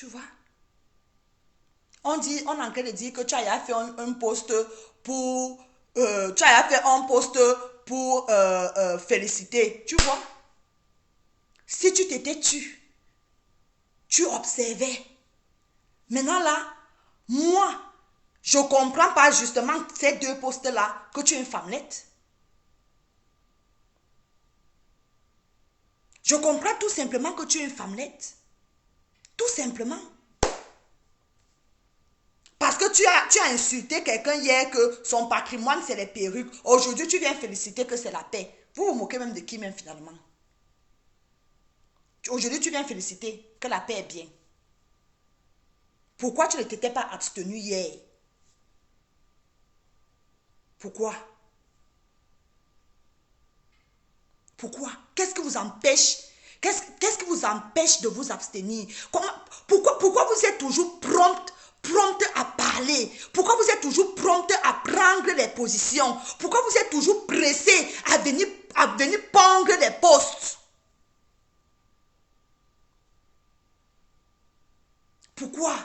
Tu vois? On est en train de dire que tu as fait un post pour... tu as fait un post pour féliciter. Tu vois? Si tu t'étais tu observais. Maintenant là, moi, je ne comprends pas justement ces deux posts-là que tu es une femmelette. Je comprends tout simplement que tu es une femmelette. Tout simplement. Parce que tu as insulté quelqu'un hier que son patrimoine, c'est les perruques. Aujourd'hui, tu viens féliciter que c'est la paix. Vous vous moquez même de qui même finalement? Aujourd'hui, tu viens féliciter que la paix est bien. Pourquoi tu ne t'étais pas abstenu hier? Pourquoi? Pourquoi? Qu'est-ce qui vous empêche? Qu'est-ce qui vous empêche de vous abstenir? Pourquoi vous êtes toujours prompte à parler? Pourquoi vous êtes toujours prompte à prendre les positions? Pourquoi vous êtes toujours pressé à venir pondre des postes? Pourquoi?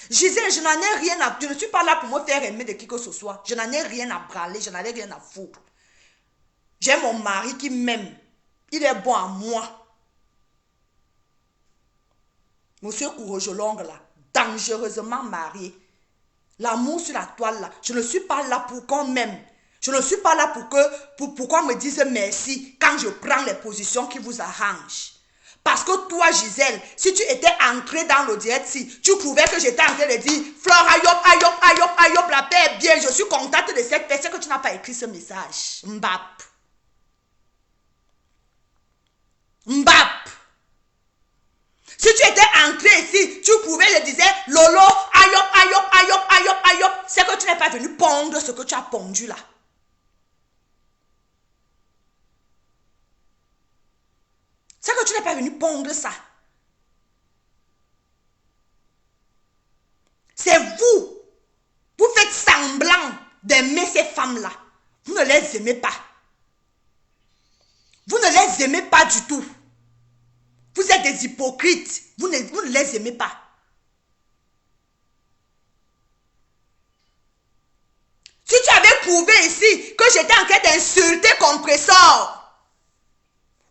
Gisèle, je n'en ai rien à... Je ne suis pas là pour me faire aimer de qui que ce soit. Je n'en ai rien à braler, je n'en ai rien à foutre. J'ai mon mari qui m'aime. Il est bon à moi. Monsieur Courgeolongue là, dangereusement marié. L'amour sur la toile là, je ne suis pas là pour qu'on m'aime. Je ne suis pas là pour qu'on me dise merci quand je prends les positions qui vous arrangent. Parce que toi, Gisèle, si tu étais entrée dans le direct, si tu trouvais que j'étais en train de dire Flore, ayop, la paix est bien, je suis contente de cette paix, c'est que tu n'as pas écrit ce message. Mbap. Si tu étais entré ici, tu pouvais le dire Lolo, ayop, c'est que tu n'es pas venu pondre ce que tu as pondu là. C'est que tu n'es pas venu pondre ça. C'est vous. Vous faites semblant d'aimer ces femmes-là. Vous ne les aimez pas. Vous ne les aimez pas du tout. Vous êtes des hypocrites. Vous ne les aimez pas. Si tu avais prouvé ici que j'étais en train d'insulter Compressor,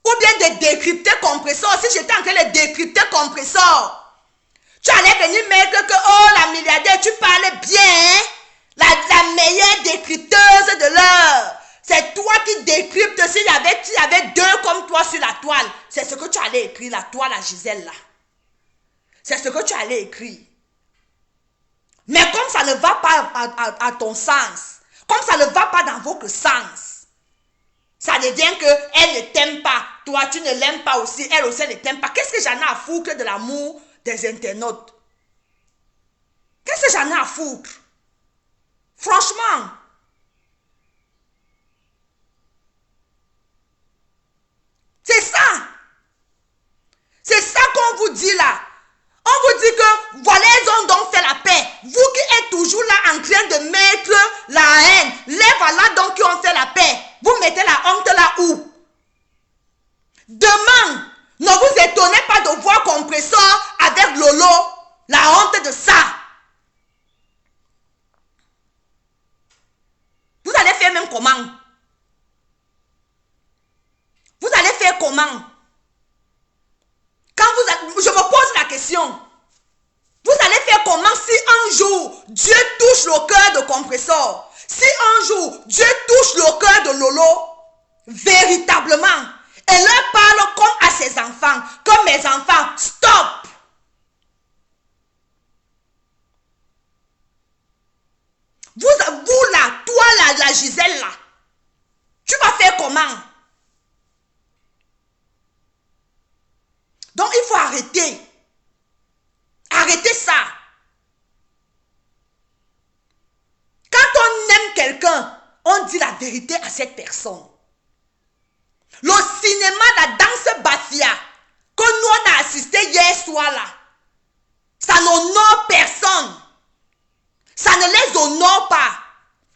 ou bien de décrypter Compressor, si j'étais en train de décrypter Compressor, tu allais venir mettre que, oh, la milliardaire, tu parles bien, hein? La meilleure décrypteuse de l'heure. C'est toi qui décryptes. S'il y avait deux comme toi sur la toile, c'est ce que tu allais écrire, la toile à Gisèle là. C'est ce que tu allais écrire. Mais comme ça ne va pas à ton sens, comme ça ne va pas dans votre sens, ça devient qu'elle ne t'aime pas. Toi, tu ne l'aimes pas aussi. Elle aussi ne t'aime pas. Qu'est-ce que j'en ai à foutre de l'amour des internautes? Qu'est-ce que j'en ai à foutre? Franchement. C'est ça. C'est ça qu'on vous dit là. On vous dit que voilà, ils ont donc fait la paix. Vous qui êtes toujours là en train de mettre la haine, les voilà donc qui ont fait la paix. Vous mettez la honte là où? Demain, ne vous étonnez pas de voir Compressor avec Lolo. La honte de ça. Vous allez faire même comment? Vous allez faire comment? Je me pose la question. Vous allez faire comment si un jour Dieu touche le cœur de Compressor? Si un jour Dieu touche le cœur de Lolo, véritablement, et leur parle comme à ses enfants, comme mes enfants, stop! Vous là, toi là, la Gisèle là, tu vas faire comment? Donc il faut arrêter. Arrêtez ça. Quand on aime quelqu'un, on dit la vérité à cette personne. Le cinéma, la danse Bafia, que nous on a assisté hier soir là, ça n'honore personne. Ça ne les honore pas.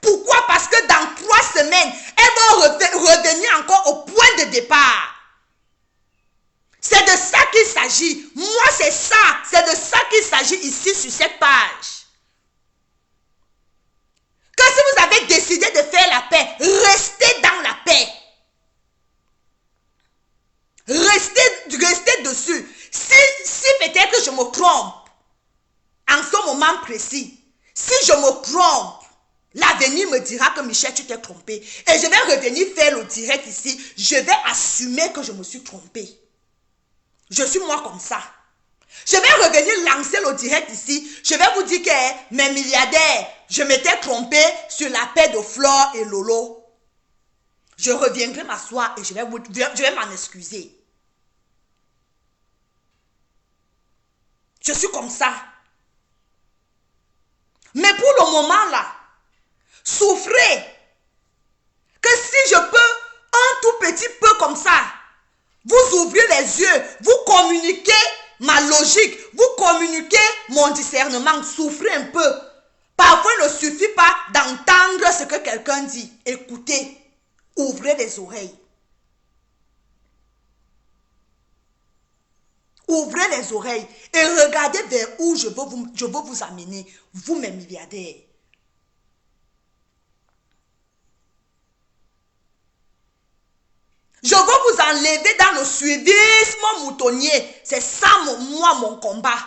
Pourquoi? Parce que dans 3 semaines, elles vont revenir encore au point de départ. C'est de s'agit. Moi, c'est ça. C'est de ça qu'il s'agit ici sur cette page. Que si vous avez décidé de faire la paix, restez dans la paix. Restez dessus. Si peut-être que je me trompe, en ce moment précis, si je me trompe, l'avenir me dira que Michel, tu t'es trompé. Et je vais revenir faire le direct ici. Je vais assumer que je me suis trompé. Je suis moi comme ça. Je vais revenir lancer le direct ici. Je vais vous dire que mes milliardaires, je m'étais trompé sur la paix de Flore et Lolo. Je reviendrai m'asseoir et je vais m'en excuser. Je suis comme ça. Mais pour le moment là, souffrez. Que si je peux, un tout petit peu comme ça, vous ouvrez les yeux, vous communiquez ma logique, vous communiquez mon discernement, souffrez un peu. Parfois, il ne suffit pas d'entendre ce que quelqu'un dit. Écoutez, ouvrez les oreilles. Ouvrez les oreilles et regardez vers où je veux vous amener, vous mes milliardaires. Je veux vous enlever dans le suivisme moutonnier. C'est ça mon combat.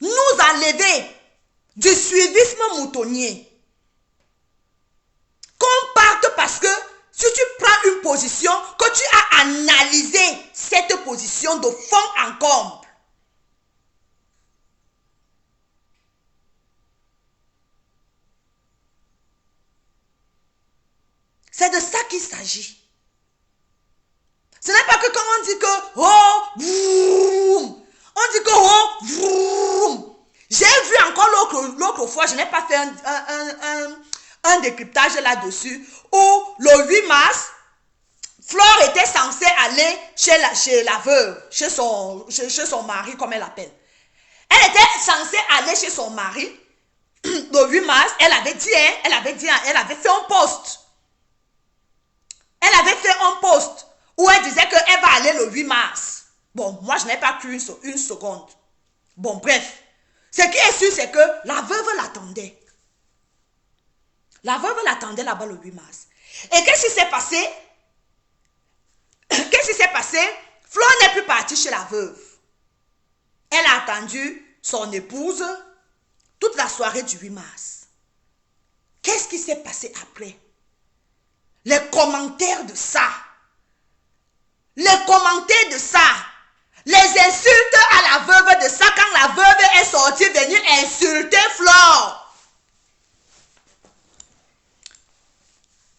Nous enlever du suivisme moutonnier. Qu'on parte parce que si tu prends une position, que tu as analysé cette position de fond en comble. C'est de ça qu'il s'agit. Ce n'est pas que quand on dit que oh, vroom, on dit que oh, vroom. J'ai vu encore l'autre fois, je n'ai pas fait un décryptage là-dessus, où le 8 mars, Flore était censée aller chez la veuve, chez son mari, comme elle l'appelle. Elle était censée aller chez son mari le 8 mars, elle avait fait un post. Elle avait fait un post où elle disait qu'elle va aller le 8 mars. Bon, moi je n'ai pas cru une seconde. Bon, bref. Ce qui est sûr, c'est que la veuve l'attendait. La veuve l'attendait là-bas le 8 mars. Et qu'est-ce qui s'est passé? Qu'est-ce qui s'est passé? Flore n'est plus partie chez la veuve. Elle a attendu son épouse toute la soirée du 8 mars. Qu'est-ce qui s'est passé après? Les commentaires de ça. Les commentaires de ça. Les insultes à la veuve de ça quand la veuve est sortie venir insulter Flore.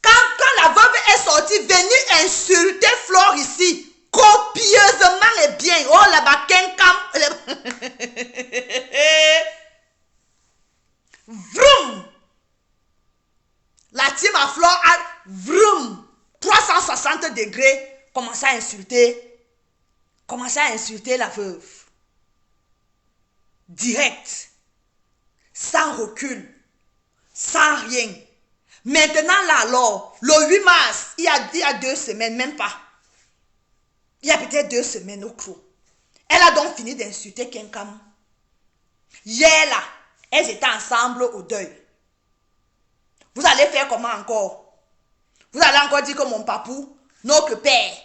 Quand la veuve est sortie venir insulter Flore ici, copieusement et bien. Oh là-bas, vroom. La team à Flore a vroom, 360 degrés, commencé à insulter la veuve. Direct, sans recul, sans rien. Maintenant là alors, le 8 mars, il y a 2 semaines, même pas. Il y a peut-être 2 semaines au clos. Elle a donc fini d'insulter Kenkam. Hier là, elles étaient ensemble au deuil. Vous allez faire comment encore? Vous allez encore dire que mon papou, notre père,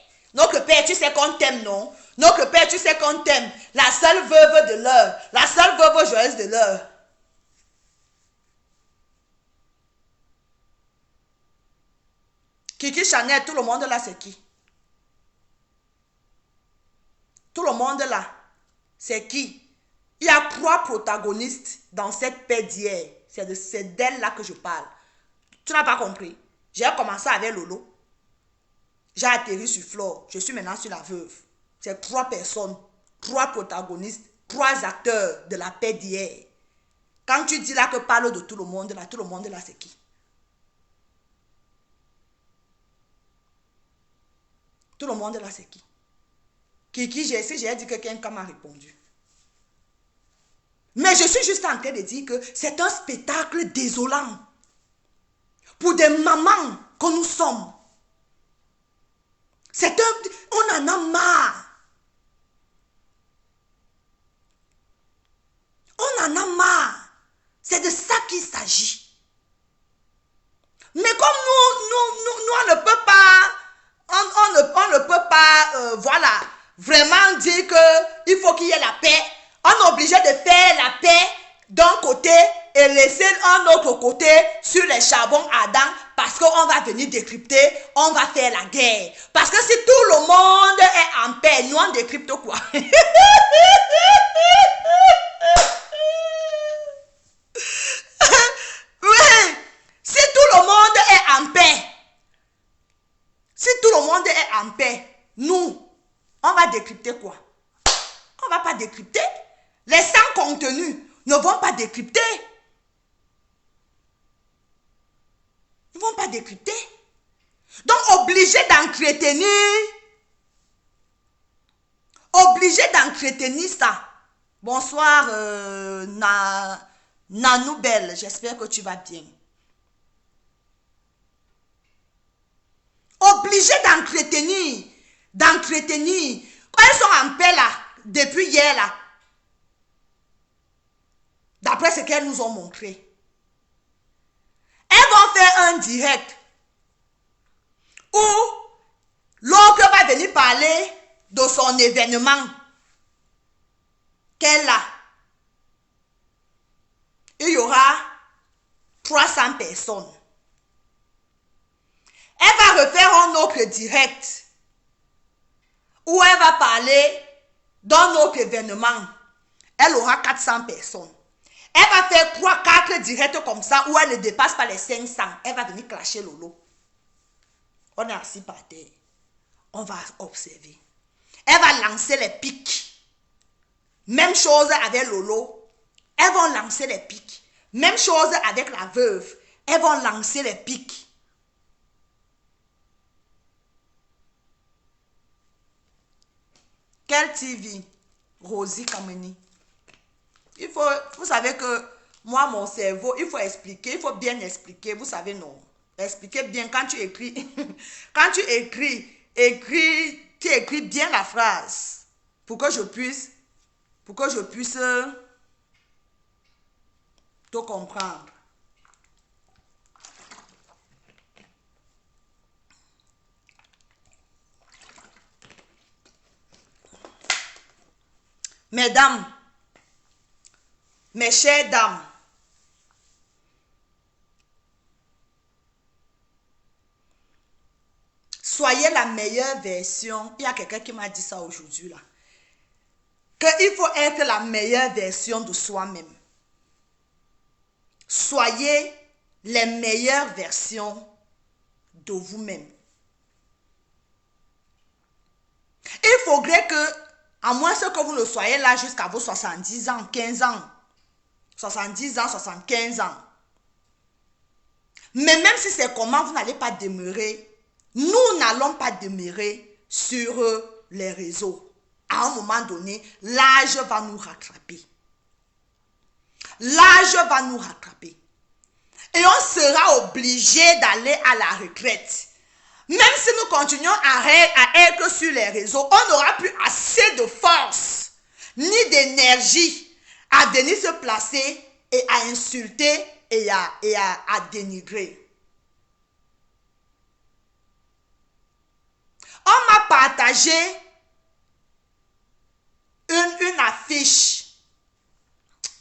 tu sais qu'on t'aime, non? Notre père, tu sais qu'on t'aime. La seule veuve de l'heure, la seule veuve joyeuse de l'heure. Kiki Chanel, tout le monde là, c'est qui? Tout le monde là, c'est qui? Il y a 3 protagonistes dans cette paix d'hier. C'est d'elle là que je parle. Tu n'as pas compris? J'ai commencé avec Lolo. J'ai atterri sur Flore. Je suis maintenant sur la veuve. C'est 3 personnes, 3 protagonistes, 3 acteurs de la paix d'hier. Quand tu dis là que parle de tout le monde là, c'est qui? Tout le monde là, c'est qui? Kiki, j'ai dit que quelqu'un m'a répondu. Mais je suis juste en train de dire que c'est un spectacle désolant. Pour des mamans que nous sommes. On en a marre. l'autre côté sur les charbons ardents parce qu'on va venir décrypter, on va faire la guerre. Parce que si tout le monde est en paix, nous on décrypte quoi? Oui, si tout le monde est en paix, si tout le monde est en paix, nous, on va décrypter quoi? On ne va pas décrypter. Les sans contenus ne vont pas décrypter. Ils ne vont pas décrypter. Donc, obligé d'entretenir ça. Bonsoir, Nanou Belle, j'espère que tu vas bien. Obligé d'entretenir. Quand elles sont en paix là, depuis hier là, d'après ce qu'elles nous ont montré, elles vont faire un direct où l'autre va venir parler de son événement qu'elle a. Il y aura 300 personnes. Elle va refaire un autre direct où elle va parler d'un autre événement. Elle aura 400 personnes. Elle va faire 3-4 directs comme ça où elle ne dépasse pas les 500. Elle va venir clasher Lolo. On est assis par terre. On va observer. Elle va lancer les pics. Même chose avec Lolo. Elles vont lancer les pics. Même chose avec la veuve. Elles vont lancer les pics. Quelle TV? Rosie Kameni. Il faut, vous savez que moi, mon cerveau, il faut expliquer, il faut bien expliquer. Vous savez, non. Expliquez bien quand tu écris. Quand tu écris, tu écris bien la phrase pour que je puisse te comprendre. Mesdames, mes chères dames, soyez la meilleure version. Il y a quelqu'un qui m'a dit ça aujourd'hui là. Qu'il faut être la meilleure version de soi-même. Soyez les meilleures versions de vous-même. Il faudrait que, à moins que vous ne soyez là jusqu'à vos 70 ans, 15 ans, 70 ans, 75 ans. Mais même si c'est comment, vous n'allez pas demeurer. Nous n'allons pas demeurer sur les réseaux. À un moment donné, l'âge va nous rattraper. L'âge va nous rattraper. Et on sera obligé d'aller à la retraite. Même si nous continuons à être sur les réseaux, on n'aura plus assez de force ni d'énergie à venir se placer et à insulter et à dénigrer. On m'a partagé une affiche,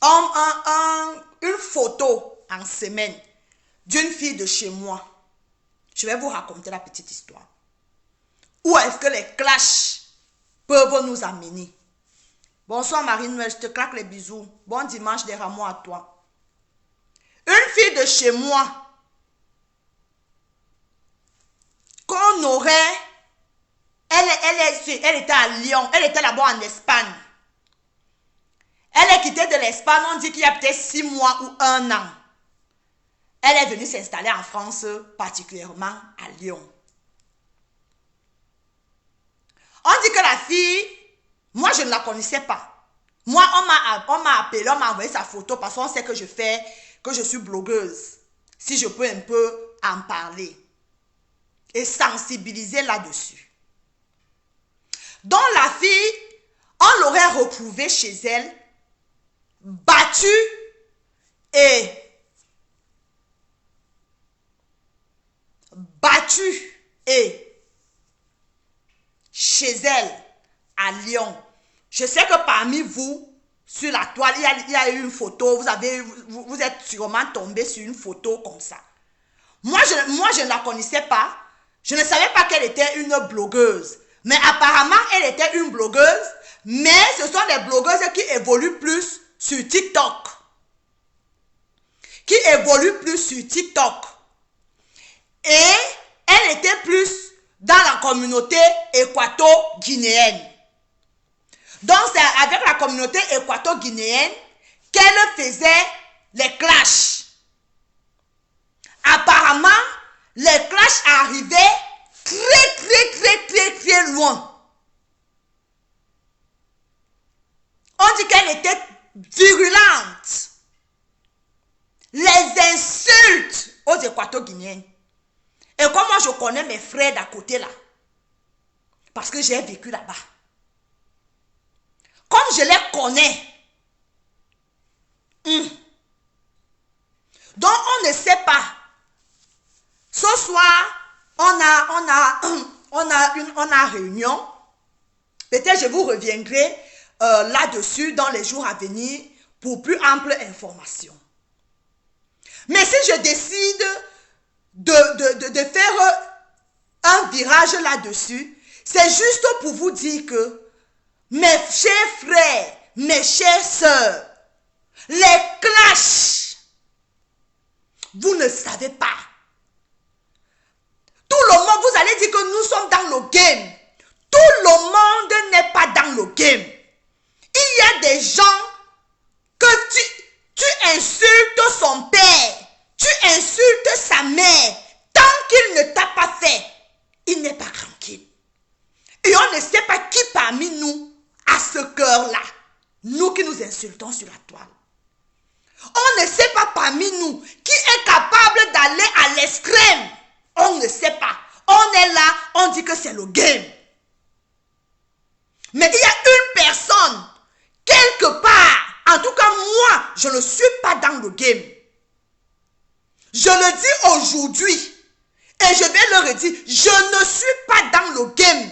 une photo en semaine d'une fille de chez moi. Je vais vous raconter la petite histoire. Où est-ce que les clashs peuvent nous amener? Bonsoir Marie-Noël, je te claque les bisous. Bon dimanche des rameaux à toi. Une fille de chez moi qu'on aurait... Elle était à Lyon, elle était là-bas en Espagne. Elle est quittée de l'Espagne, on dit qu'il y a peut-être 6 mois ou 1 an. Elle est venue s'installer en France, particulièrement à Lyon. On dit que la fille, moi je ne la connaissais pas. Moi on m'a appelé, on m'a envoyé sa photo parce qu'on sait que je suis blogueuse. Si je peux un peu en parler et sensibiliser là-dessus. Donc la fille, on l'aurait retrouvée chez elle, battue et chez elle à Lyon. Je sais que parmi vous, sur la toile, il y a eu une photo, vous êtes sûrement tombé sur une photo comme ça. Moi, je ne la connaissais pas. Je ne savais pas qu'elle était une blogueuse. Mais apparemment, elle était une blogueuse. Mais ce sont des blogueuses qui évoluent plus sur TikTok. Qui évoluent plus sur TikTok. Et elle était plus dans la communauté équato-guinéenne. Donc, c'est avec la communauté équato-guinéenne qu'elle faisait les clashs. Apparemment, les clashs arrivaient très loin. On dit qu'elle était virulente. Les insultes aux équato-guinéens. Et comme moi, je connais mes frères d'à côté là, parce que j'ai vécu là-bas. Comme je les connais, donc on ne sait pas. Ce soir, on a réunion. Peut-être je vous reviendrai là-dessus dans les jours à venir pour plus ample information. Mais si je décide de faire un virage là-dessus, c'est juste pour vous dire que mes chers frères, mes chères sœurs, les clashs, vous ne savez pas. Tout le monde, vous allez dire que nous sommes dans le game. Tout le monde n'est pas dans le game. Il y a des gens que tu insultes son père, tu insultes sa mère. Tant qu'il ne t'a pas fait, il n'est pas tranquille. Et on ne sait pas qui parmi nous a ce cœur-là. Nous qui nous insultons sur la toile. On ne sait pas parmi nous qui est capable d'aller à l'extrême. On ne sait pas. On est là, on dit que c'est le game. Mais il y a une personne, quelque part, en tout cas moi, je ne suis pas dans le game. Je le dis aujourd'hui. Et je vais le redire, je ne suis pas dans le game.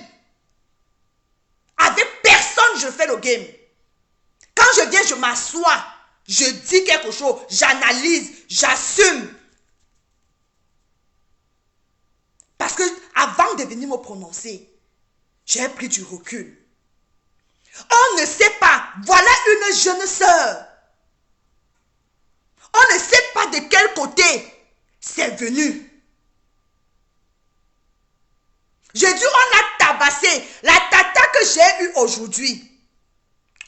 Avec personne, je fais le game. Quand je viens, je m'assois. Je dis quelque chose, j'analyse, j'assume. Parce que avant de venir me prononcer, j'ai pris du recul. On ne sait pas, voilà une jeune sœur. On ne sait pas de quel côté c'est venu. J'ai dit, on a tabassé. La tata que j'ai eue aujourd'hui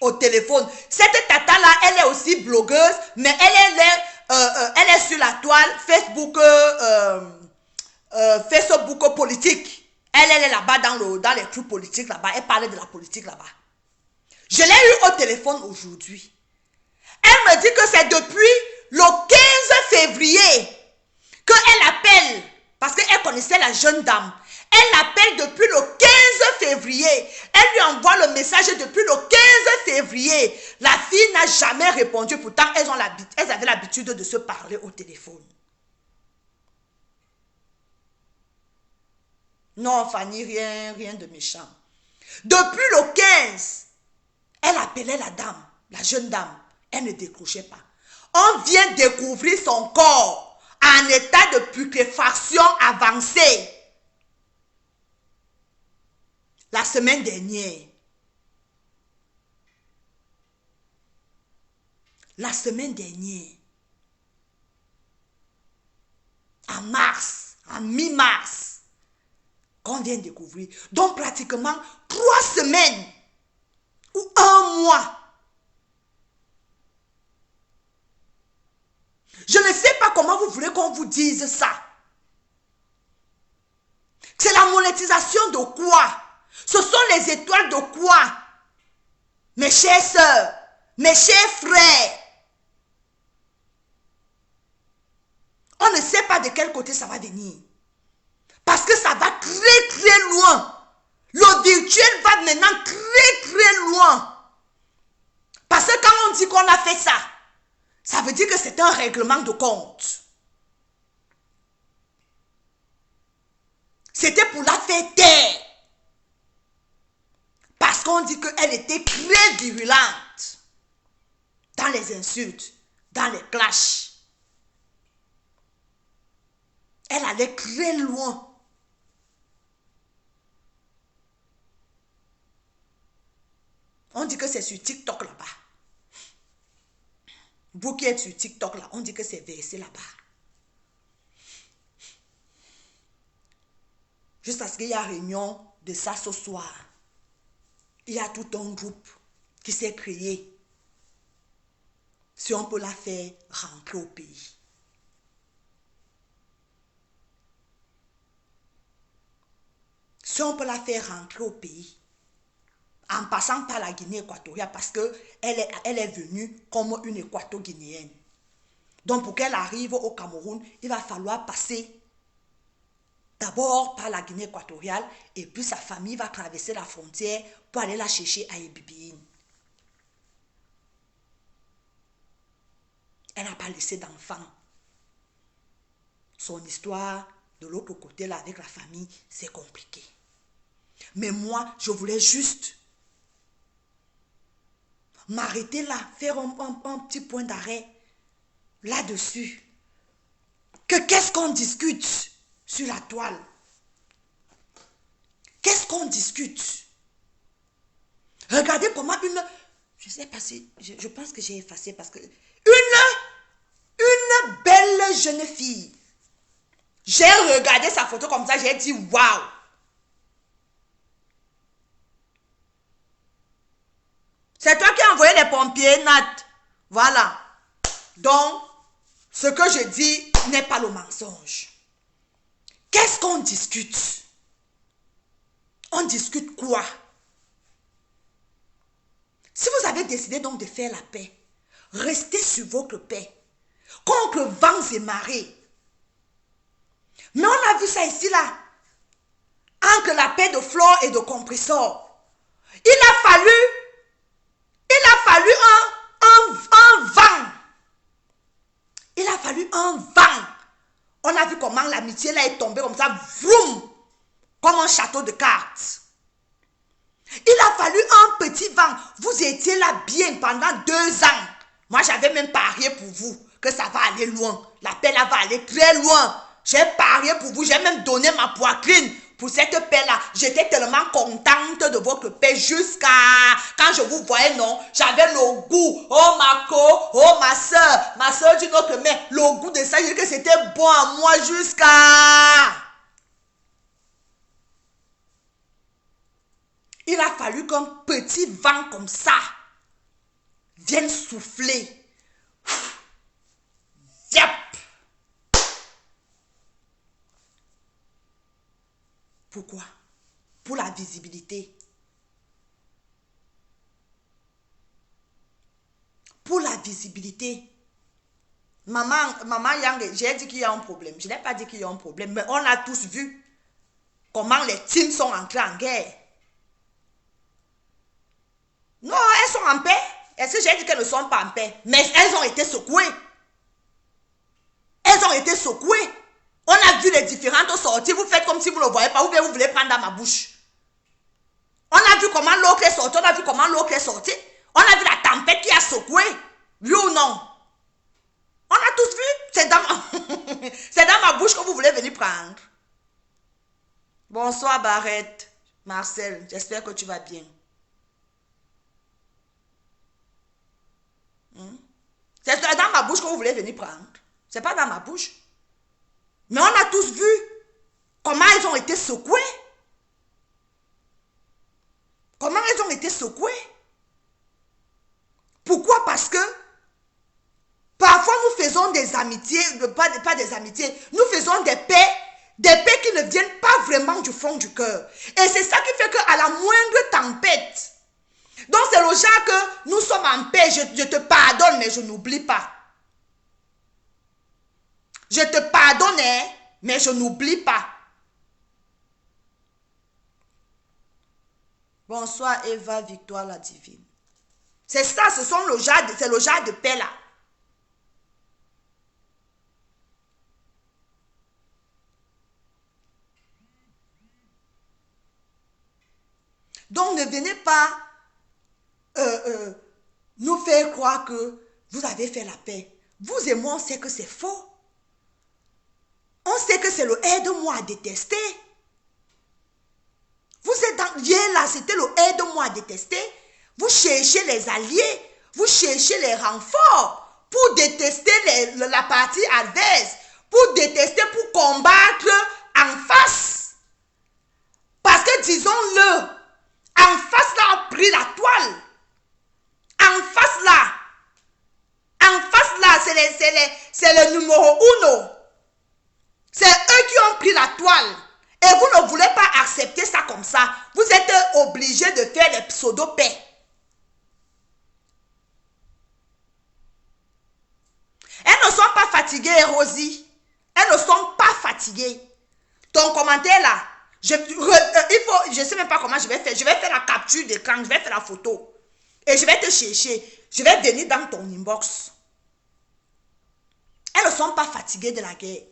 au téléphone, cette tata-là, elle est aussi blogueuse, mais elle est sur la toile Facebook, Facebook politique. Elle est là-bas dans les trucs politiques là-bas. Elle parlait de la politique là-bas. Je l'ai eue au téléphone aujourd'hui. Elle me dit que c'est depuis le 15 février qu'elle appelle, parce qu'elle connaissait la jeune dame. Elle appelle depuis le 15 février. Elle lui envoie le message depuis le 15 février. La fille n'a jamais répondu. Pourtant, elles avaient l'habitude de se parler au téléphone. Non, Fanny, rien de méchant. Depuis le 15, elle appelait la dame, la jeune dame. Elle ne décrochait pas. On vient découvrir son corps en état de putréfaction avancée. La semaine dernière. La semaine dernière. En mars, en mi-mars. Qu'on vient découvrir. Donc pratiquement 3 semaines ou 1 mois. Je ne sais pas comment vous voulez qu'on vous dise ça. C'est la monétisation de quoi? Ce sont les étoiles de quoi? Mes chères sœurs, mes chers frères. On ne sait pas de quel côté ça va venir. Parce que ça va très loin. Le virtuel va maintenant très loin. Parce que quand on dit qu'on a fait ça, ça veut dire que c'est un règlement de compte. C'était pour la faire taire. Parce qu'on dit qu'elle était très virulente. dans les insultes, dans les clashs. Elle allait très loin. On dit que c'est sur TikTok là-bas. Vous qui êtes sur TikTok là, on dit que c'est versé là-bas. Juste parce qu'il y a réunion de ça ce soir. Il y a tout un groupe qui s'est créé. Si on peut la faire rentrer au pays. Si on peut la faire rentrer au pays. En passant par la Guinée équatoriale parce qu'elle est venue comme une équato-guinéenne. Donc pour qu'elle arrive au Cameroun, il va falloir passer d'abord par la Guinée équatoriale et puis sa famille va traverser la frontière pour aller la chercher à Ebibine. Elle n'a pas laissé d'enfant. Son histoire de l'autre côté là avec la famille, c'est compliqué. Mais moi, je voulais juste m'arrêter là, faire un petit point d'arrêt là-dessus. Qu'est-ce qu'on discute sur la toile? Qu'est-ce qu'on discute? Regardez comment je ne sais pas si, je pense que j'ai effacé parce que une belle jeune fille. J'ai regardé sa photo comme ça, j'ai dit waouh. C'est toi qui as envoyé les pompiers, Nat. Voilà. Donc, ce que je dis n'est pas le mensonge. Qu'est-ce qu'on discute? On discute quoi? Si vous avez décidé donc de faire la paix, restez sur votre paix. Contre vents et marées. Mais on a vu ça ici là. Entre la paix de Flore et de Compressor. Il a fallu un vent. Il a fallu un vent. On a vu comment l'amitié là est tombée comme ça, vroom, comme un château de cartes. Il a fallu un petit vent. Vous étiez là bien pendant 2 ans. Moi, j'avais même parié pour vous que ça va aller loin. La paix là va aller très loin. J'ai parié pour vous. J'ai même donné ma poitrine pour cette paix-là. J'étais tellement contente de votre paix jusqu'à... Quand je vous voyais, non, j'avais le goût. Oh, ma soeur d'une autre main. Le goût de ça, je dis que c'était bon à moi jusqu'à... Il a fallu qu'un petit vent comme ça vienne souffler. Yep. Pourquoi? Pour la visibilité. Pour la visibilité. Maman Yang, j'ai dit qu'il y a un problème. Je n'ai pas dit qu'il y a un problème, mais on a tous vu comment les teams sont entrés en guerre. Non, elles sont en paix. Est-ce que j'ai dit qu'elles ne sont pas en paix? Mais elles ont été secouées. Elles ont été secouées. On a vu les différentes sorties. Vous faites comme si vous ne le voyez pas. Ou bien vous voulez prendre dans ma bouche. On a vu comment l'autre est sorti. On a vu comment l'autre est sorti. On a vu la tempête qui a secoué. Oui ou non? On a tous vu. C'est dans ma bouche que vous voulez venir prendre. Bonsoir Barrette. Marcel, j'espère que tu vas bien. C'est dans ma bouche que vous voulez venir prendre. C'est pas dans ma bouche. Mais on a tous vu comment elles ont été secouées. Comment elles ont été secouées. Pourquoi? Parce que parfois nous faisons des amitiés, pas des amitiés, nous faisons des paix qui ne viennent pas vraiment du fond du cœur. Et c'est ça qui fait qu'à la moindre tempête, donc c'est le genre que nous sommes en paix, je te pardonne mais je n'oublie pas. Je te pardonne mais je n'oublie pas. Bonsoir Eva Victoire la divine. C'est ça, c'est le genre de paix là. Donc ne venez pas nous faire croire que Vous avez fait la paix. Vous et moi, on sait que c'est faux. On sait que c'est le aide-moi à détester. Vous êtes dans... Hier là, c'était le aide-moi à détester. Vous cherchez les alliés. Vous cherchez les renforts pour détester la partie adverse. Pour détester, pour combattre en face. Parce que disons-le, en face là, on a pris la toile. En face là, c'est le numéro 1. C'est eux qui ont pris la toile. Et vous ne voulez pas accepter ça comme ça. Vous êtes obligés de faire les pseudo-paix. Elles ne sont pas fatiguées, Rosie. Elles ne sont pas fatiguées. Ton commentaire là, je ne sais même pas comment je vais faire. Je vais faire la capture d'écran, je vais faire la photo. Et je vais te chercher. Je vais venir dans ton inbox. Elles ne sont pas fatiguées de la guerre.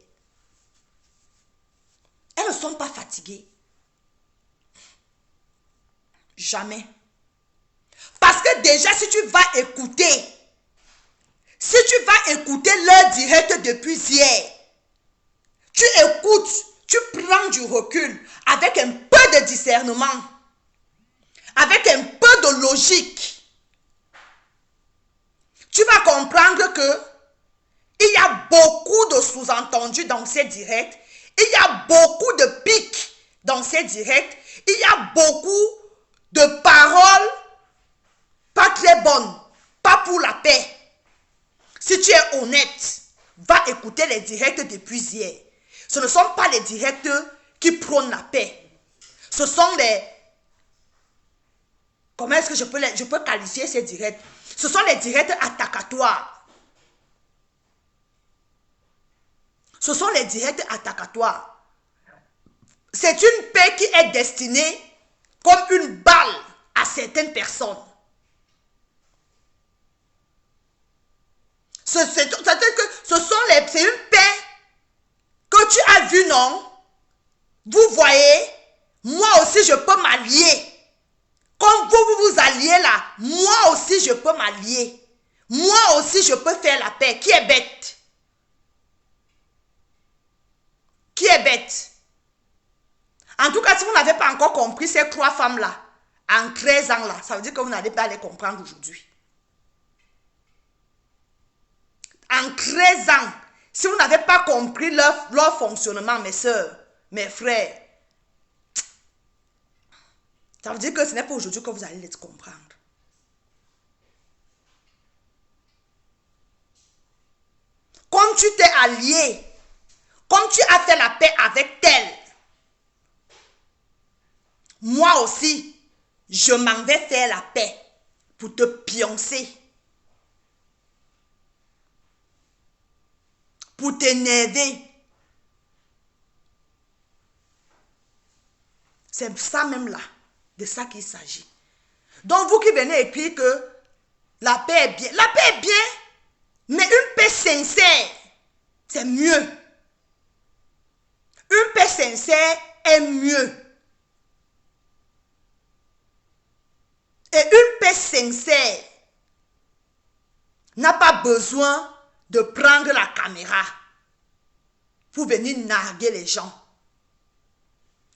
Elles ne sont pas fatiguées. Jamais. Parce que déjà, si tu vas écouter leur direct depuis hier, tu écoutes, tu prends du recul avec un peu de discernement, avec un peu de logique, tu vas comprendre que il y a beaucoup de sous-entendus dans ces directs, il y a beaucoup de pics dans ces directs, il y a beaucoup de paroles pas très bonnes, pas pour la paix. Si tu es honnête, va écouter les directs depuis hier. Ce ne sont pas les directs qui prônent la paix. Ce sont les... Comment est-ce que je peux qualifier ces directs? Ce sont les directs attacatoires. Ce sont les directs attacatoires. C'est une paix qui est destinée comme une balle à certaines personnes. C'est une paix que tu as vue, non? Vous voyez, moi aussi je peux m'allier. Comme vous alliez là, moi aussi je peux m'allier. Moi aussi je peux faire la paix. Qui est bête? Qui est bête? En tout cas, si vous n'avez pas encore compris ces 3 femmes-là, en 13 ans là, ça veut dire que vous n'allez pas les comprendre aujourd'hui. En 13 ans, si vous n'avez pas compris leur fonctionnement, mes soeurs, mes frères, ça veut dire que ce n'est pas aujourd'hui que vous allez les comprendre. Comme tu t'es allié, comme tu as fait la paix avec tel, moi aussi, je m'en vais faire la paix pour te pioncer, pour t'énerver. C'est ça même là, de ça qu'il s'agit. Donc vous qui venez écrire que la paix est bien, la paix est bien, mais une paix sincère, c'est mieux. Une paix sincère est mieux. Et une paix sincère n'a pas besoin de prendre la caméra pour venir narguer les gens.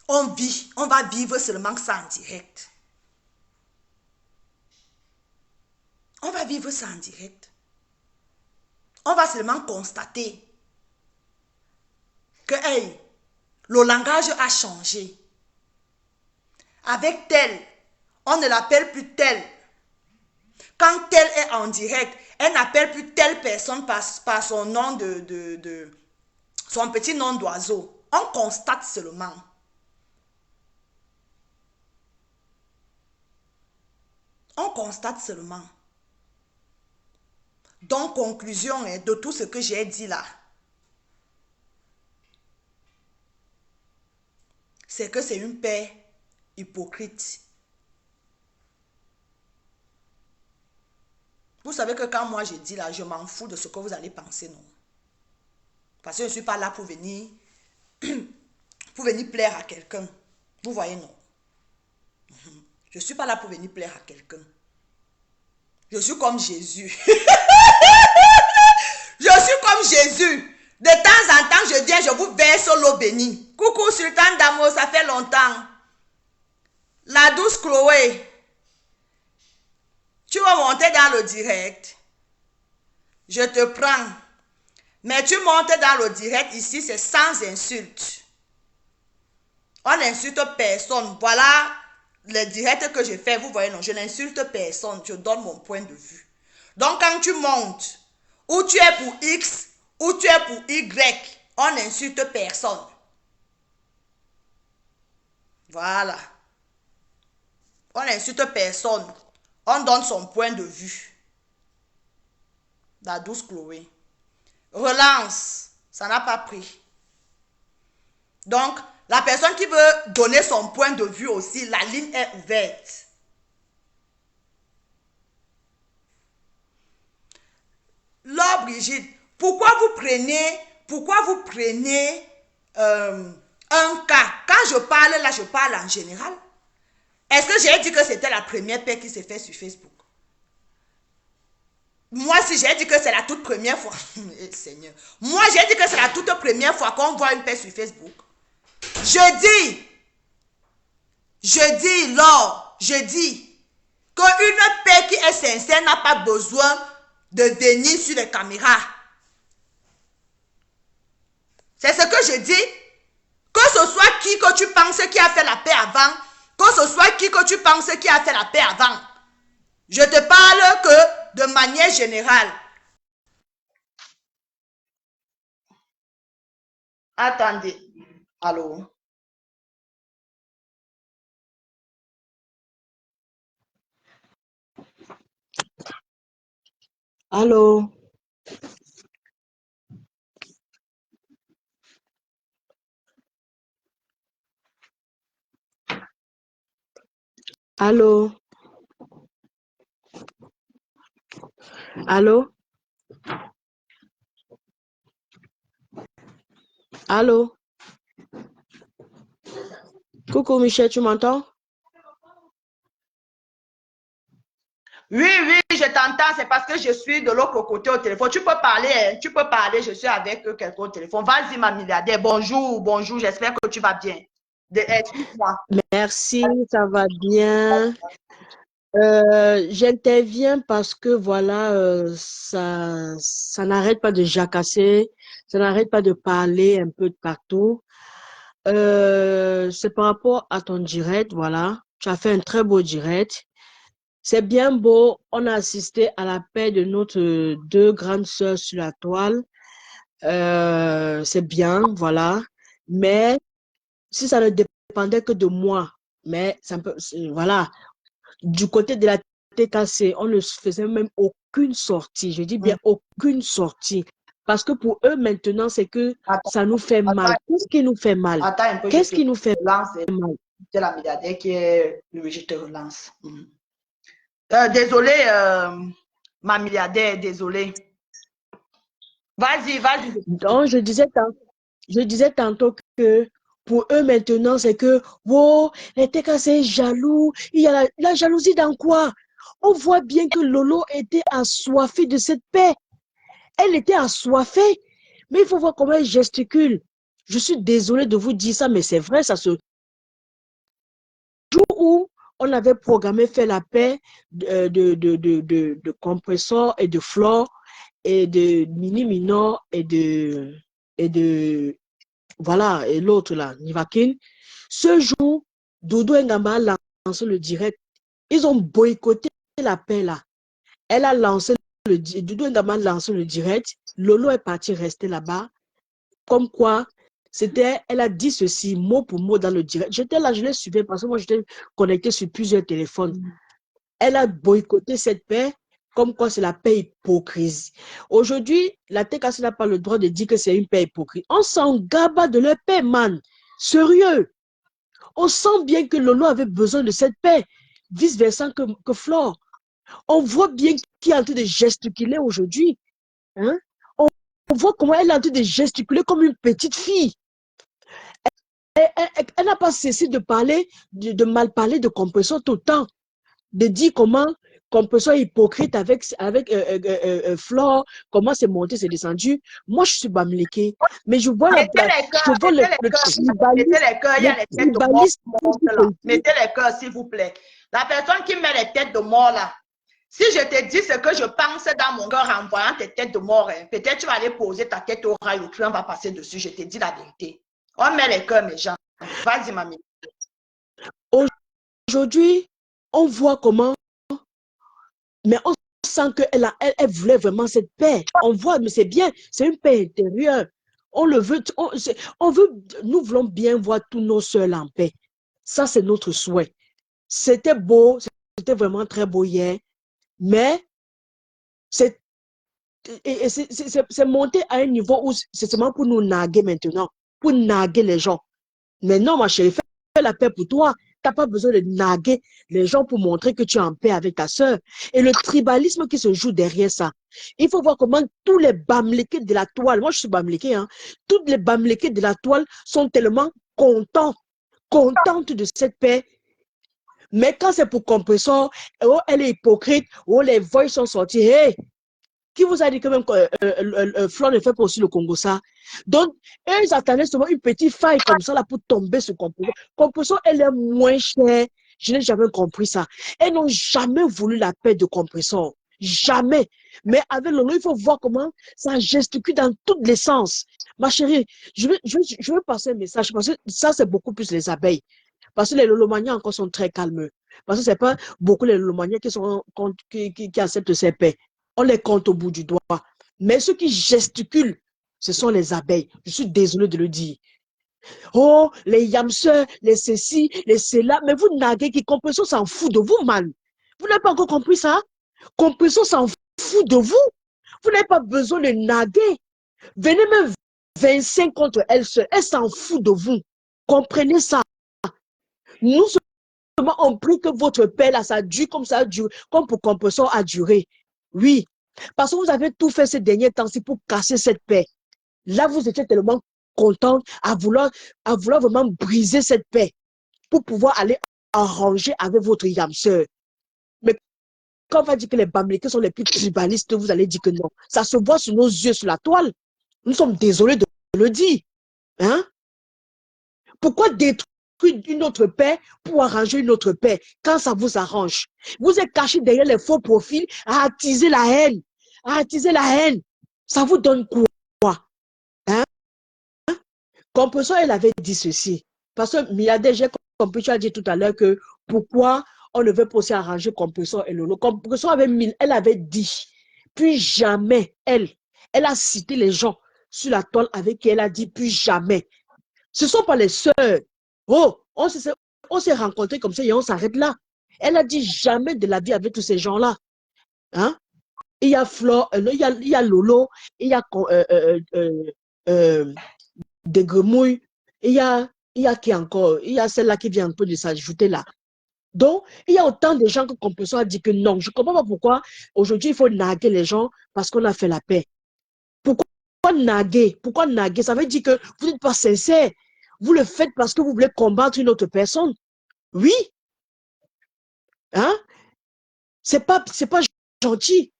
On va vivre seulement ça en direct. On va vivre ça en direct. On va seulement constater que hey, le langage a changé. Avec tel, on ne l'appelle plus tel. Quand tel est en direct, elle n'appelle plus telle personne par son nom son petit nom d'oiseau. On constate seulement. On constate seulement. Donc, conclusion de tout ce que j'ai dit là, c'est que c'est une paix hypocrite. Vous savez que quand moi je dis là, je m'en fous de ce que vous allez penser, non? Parce que je ne suis pas là pour venir plaire à quelqu'un. Vous voyez, non? Je ne suis pas là pour venir plaire à quelqu'un. Je suis comme Jésus. Je suis comme Jésus. De temps en temps, je viens, je vous verse l'eau bénie. Coucou, Sultan Damo, ça fait longtemps. La douce Chloé. Tu vas monter dans le direct. Je te prends. Mais tu montes dans le direct ici, c'est sans insulte. On n'insulte personne. Voilà le direct que je fais. Vous voyez, non, je n'insulte personne. Je donne mon point de vue. Donc, quand tu montes, ou tu es pour X, ou tu es pour Y, on n'insulte personne. Voilà. On n'insulte personne. On donne son point de vue. La douce Chloé. Relance. Ça n'a pas pris. Donc, la personne qui veut donner son point de vue aussi, la ligne est ouverte. Là, Brigitte, pourquoi vous prenez un cas? Quand je parle là, je parle en général. Est-ce que j'ai dit que c'était la première paix qui s'est faite sur Facebook? Moi, si j'ai dit que c'est la toute première fois, Seigneur, moi j'ai dit que c'est la toute première fois qu'on voit une paix sur Facebook. Je dis qu'une paix qui est sincère n'a pas besoin de déni sur les caméras. C'est ce que je dis. Que ce soit qui que tu penses qui a fait la paix avant, que ce soit qui que tu penses qui a fait la paix avant. Je te parle que de manière générale. Attendez. Allô? Allô? Allô? Allô? Allô? Coucou Michel, tu m'entends? Oui, je t'entends, c'est parce que je suis de l'autre côté au téléphone. Tu peux parler, je suis avec quelqu'un au téléphone. Vas-y, ma milliardaire. Bonjour, j'espère que tu vas bien. Explique-moi. Merci, ça va bien. J'interviens parce que voilà, ça n'arrête pas de jacasser, ça n'arrête pas de parler un peu de partout. C'est par rapport à ton direct, voilà. Tu as fait un très beau direct. C'est bien beau. On a assisté à la paix de notre deux grandes sœurs sur la toile. C'est bien, voilà. Mais si ça ne dépendait que de moi, mais ça peut, voilà, du côté de la TKC, on ne faisait même aucune sortie. Je dis bien aucune sortie. Parce que pour eux, maintenant, c'est que ça nous fait mal. Qu'est-ce qui nous fait mal? Attends un peu, Qu'est-ce qui nous fait mal? C'est la milliardaire qui est... Oui, je te relance. Désolé, ma milliardaire, désolé. Vas-y. Donc, je disais tantôt que pour eux maintenant, c'est que, wow, les TKC jaloux. Il y a la jalousie dans quoi? On voit bien que Lolo était assoiffée de cette paix. Elle était assoiffée. Mais il faut voir comment elle gesticule. Je suis désolée de vous dire ça, mais c'est vrai, ça se... jour où on avait programmé faire la paix de compresseur et de flore et de mini minor et de voilà, et l'autre là, Nivakin. Ce jour, Dodo Ngamba a lancé le direct. Ils ont boycotté la paix là. Elle a lancé Dodo Ngamba a lancé le direct. Lolo est parti rester là-bas. Comme quoi, elle a dit ceci, mot pour mot dans le direct. J'étais là, je l'ai suivi parce que moi, j'étais connecté sur plusieurs téléphones. Elle a boycotté cette paix, comme quoi c'est la paix hypocrisie. Aujourd'hui, la TKC n'a pas le droit de dire que c'est une paix hypocrite. On s'en gaba de leur paix, man. Sérieux. On sent bien que Lolo avait besoin de cette paix, vice-versa que Flore. On voit bien qu'il est en train de gesticuler aujourd'hui. Hein? On voit comment elle est en train de gesticuler comme une petite fille. Elle n'a pas cessé de parler, de mal parler de compression tout le temps, de dire comment compresseur hypocrite avec Flore, comment c'est monté, c'est descendu. Moi, je suis Bamileke, mais je vois je vois le mettez les cœurs, il y a les têtes de mort tribalisme. qui montent là. Mettez les cœurs, s'il vous plaît. La personne qui met les têtes de mort là, si je te dis ce que je pense dans mon cœur en voyant tes têtes de mort, hein, peut-être tu vas aller poser ta tête au rail, on va passer dessus. Je te dis la vérité. On met les cœurs, mes gens. Vas-y, mamie. Aujourd'hui, on voit comment, mais on sent qu'elle elle voulait vraiment cette paix. On voit, mais c'est bien, c'est une paix intérieure. On le veut, nous voulons bien voir tous nos soeurs en paix. Ça, c'est notre souhait. C'était beau, c'était vraiment très beau hier, mais c'est monté à un niveau où c'est seulement pour nous naguer maintenant, pour naguer les gens. Mais non, ma chérie, fais la paix pour toi. Tu n'as pas besoin de naguer les gens pour montrer que tu es en paix avec ta soeur. Et le tribalisme qui se joue derrière ça. Il faut voir comment tous les bamlékés de la toile, moi je suis bamléké, hein, toutes les bamlékés de la toile sont tellement contentes de cette paix. Mais quand c'est pour compressor, oh, elle est hypocrite, oh, les voix sont sorties. Hey, qui vous a dit que même Flore ne fait pas aussi le Congo ça? Donc, ils attendaient seulement une petite faille comme ça là pour tomber sur Compressor. Compressor, elle est moins chère. Je n'ai jamais compris ça. Elles n'ont jamais voulu la paix de Compressor. Jamais. Mais avec Lolo, il faut voir comment ça gesticule dans tous les sens. Ma chérie, je veux passer un message parce que ça, c'est beaucoup plus les abeilles. Parce que les Lolomaniens encore sont très calmes. Parce que ce n'est pas beaucoup les Lolomaniens qui acceptent ces paix. On les compte au bout du doigt. Mais ceux qui gesticulent, ce sont les abeilles. Je suis désolée de le dire. Oh, les yamseurs, les ceci, les cela. Mais vous naguez qui Compressor s'en fout de vous, man. Vous n'avez pas encore compris ça? Compressor s'en fout de vous. Vous n'avez pas besoin de naguer. Venez même 25 contre elle seule. Elle s'en fout de vous. Comprenez ça. Nous seulement on prie que votre paix là, ça dure comme ça dure, comme pour Compressor a duré. Oui, parce que vous avez tout fait ces derniers temps-ci pour casser cette paix. Là, vous étiez tellement content à vouloir vraiment briser cette paix pour pouvoir aller arranger avec votre yamseur. Mais quand on va dire que les Bamileke sont les plus tribalistes, vous allez dire que non. Ça se voit sur nos yeux, sur la toile. Nous sommes désolés de le dire. Hein? Pourquoi détruire une autre paix pour arranger une autre paix quand ça vous arrange? Vous êtes caché derrière les faux profils à attiser la haine. À attiser la haine. Ça vous donne quoi? Hein? Compressor, elle avait dit ceci. Parce que Miadé, j'ai compris, tu as dit tout à l'heure que pourquoi on ne veut pas aussi arranger Compressor et Lolo. Compressor elle avait dit, puis jamais, elle a cité les gens sur la toile avec qui elle a dit, puis jamais. Ce ne sont pas les sœurs. Oh, on s'est rencontrés comme ça et on s'arrête là. Elle a dit jamais de la vie avec tous ces gens-là. Hein? Il y a Flore, il y a Lolo, il y a des grenouilles, il y a qui encore? Il y a celle-là qui vient un peu de s'ajouter là. Donc, il y a autant de gens que Compressor a dit que non. Je ne comprends pas pourquoi aujourd'hui il faut naguer les gens parce qu'on a fait la paix. Pourquoi naguer? Pourquoi naguer? Ça veut dire que vous n'êtes pas sincère. Vous le faites parce que vous voulez combattre une autre personne. Oui. Hein? C'est pas gentil.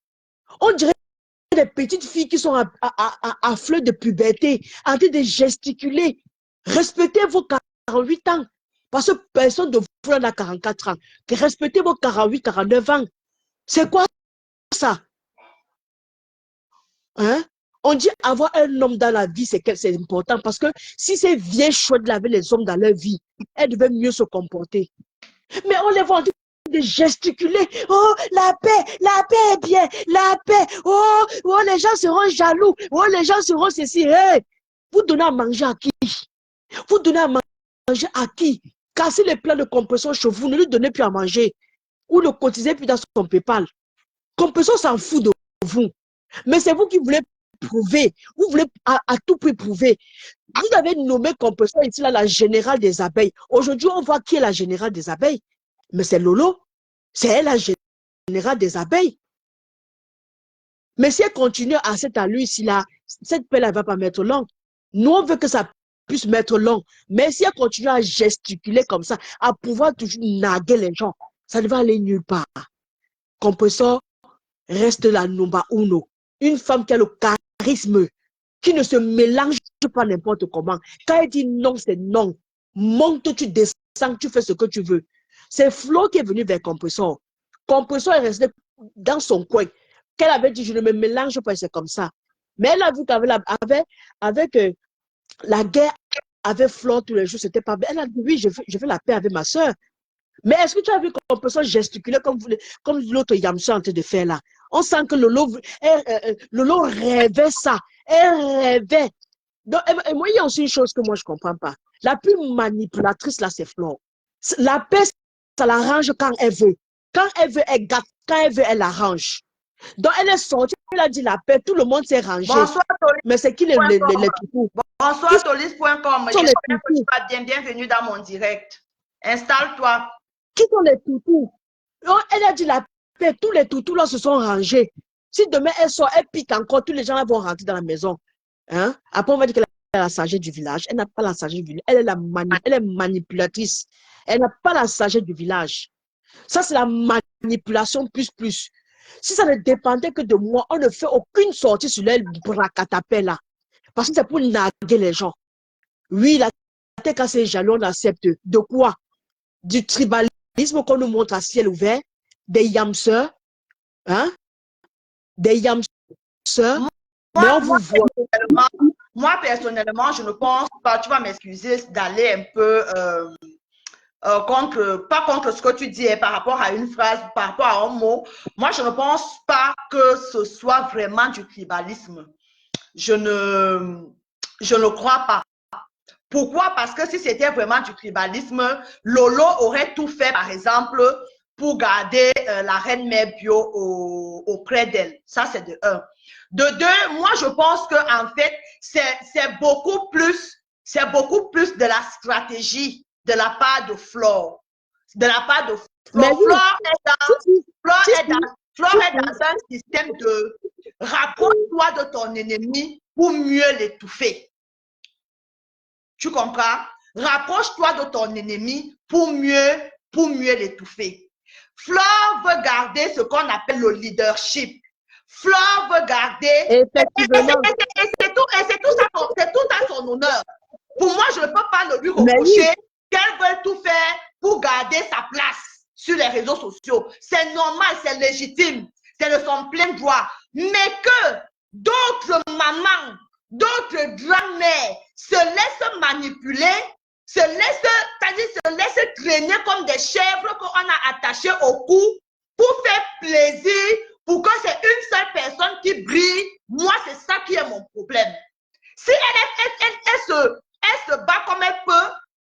On dirait des petites filles qui sont à fleur de puberté, en train de gesticuler. Respectez vos 48 ans. Parce que personne de vous n'a 44 ans. Respectez vos 48, 49 ans. C'est quoi ça? Hein? On dit avoir un homme dans la vie, c'est important parce que si ces vieilles chouettes avaient les hommes dans leur vie, elles devaient mieux se comporter. Mais on les voit en train de gesticuler. Oh, la paix est bien, la paix. Oh, oh, les gens seront jaloux. Oh, les gens seront ceci. Hey, vous donnez à manger à qui? Vous donnez à manger à qui? Cassez les plats de Compressor chez vous, ne lui donnez plus à manger. Ou le cotisez plus dans son PayPal. Compressor s'en fout de vous. Mais c'est vous qui voulez prouver. Vous voulez à tout prix prouver. Vous avez nommé Compressor ici là, la générale des abeilles. Aujourd'hui, on voit qui est la générale des abeilles. Mais c'est Lolo. C'est elle la générale des abeilles. Mais si elle continue à cette allure ici là, cette paix là ne va pas mettre long. Nous, on veut que ça puisse mettre long. Mais si elle continue à gesticuler comme ça, à pouvoir toujours naguer les gens, ça ne va aller nulle part. compresseur reste la number uno. Une femme qui a le charisme, qui ne se mélange pas n'importe comment. Quand elle dit non, c'est non. Monte, tu descends, tu fais ce que tu veux. C'est Flo qui est venu vers compresseur. Compresseur est resté dans son coin. Qu'elle avait dit, je ne me mélange pas, c'est comme ça. Mais elle a vu qu'avec la guerre, avec Flo tous les jours, c'était pas bien. Elle a dit, oui, je fais la paix avec ma soeur. Mais est-ce que tu as vu compresseur gesticuler comme l'autre Yamcha en train de faire là? On sent que Lolo rêvait ça. Elle rêvait. Donc, et moi, il y a aussi une chose que moi, je ne comprends pas. La plus manipulatrice, là, c'est Flo. La paix, ça l'arrange quand elle veut. Quand elle veut, elle gâte. Quand elle veut, elle arrange. Donc, elle est sortie, elle a dit la paix, tout le monde s'est rangé. Bonsoir, Tolis. Mais c'est qui les toutous? Bonsoir, Tolis.com. Qui sont les J'espère que tu toutous? vas bien. Bienvenue dans mon direct. Installe-toi. Qui sont les toutous? Donc, elle a dit la paix, tous les toutous là se sont rangés. Si demain elle sort, elle pique encore, tous les gens là vont rentrer dans la maison. Hein? Après, on va dire qu'elle est la sagesse du village. Elle n'a pas la sagesse du village. Elle est manipulatrice. Elle n'a pas la sagesse du village. Ça, c'est la manipulation plus plus. Si ça ne dépendait que de moi, on ne fait aucune sortie sur les bracatapé là. Parce que c'est pour narguer les gens. Oui, la tête quand c'est jaloux, on accepte. De quoi? Du tribalisme qu'on nous montre à ciel ouvert, des yamseurs, hein? Des yamseurs. Mais on vous voit. Moi, personnellement, je ne pense pas, tu vas m'excuser, d'aller un peu pas contre ce que tu dis par rapport à une phrase, par rapport à un mot. Moi, je ne pense pas que ce soit vraiment du tribalisme. Je ne crois pas. Pourquoi? Parce que si c'était vraiment du tribalisme, Lolo aurait tout fait, par exemple, pour garder la reine mère bio auprès d'elle. Ça, c'est de un. De deux, moi, je pense qu'en fait, c'est beaucoup plus de la stratégie de la part de Flore. De la part de Flore. Flore est dans un système de rapproche-toi de ton ennemi pour mieux l'étouffer. Tu comprends? Rapproche-toi de ton ennemi pour mieux l'étouffer. Flore veut garder ce qu'on appelle le leadership. Flore veut garder... Et c'est tout à son honneur. Pour moi, je ne peux pas lui reprocher qu'elle veut tout faire pour garder sa place sur les réseaux sociaux. C'est normal, c'est légitime. C'est de son plein droit. Mais que d'autres mamans, d'autres grand-mères se laissent manipuler, se laissent traîner comme des chèvres qu'on a attachées au cou pour faire plaisir, pour que c'est une seule personne qui brille. Moi, c'est ça qui est mon problème. Si elle se bat comme elle peut,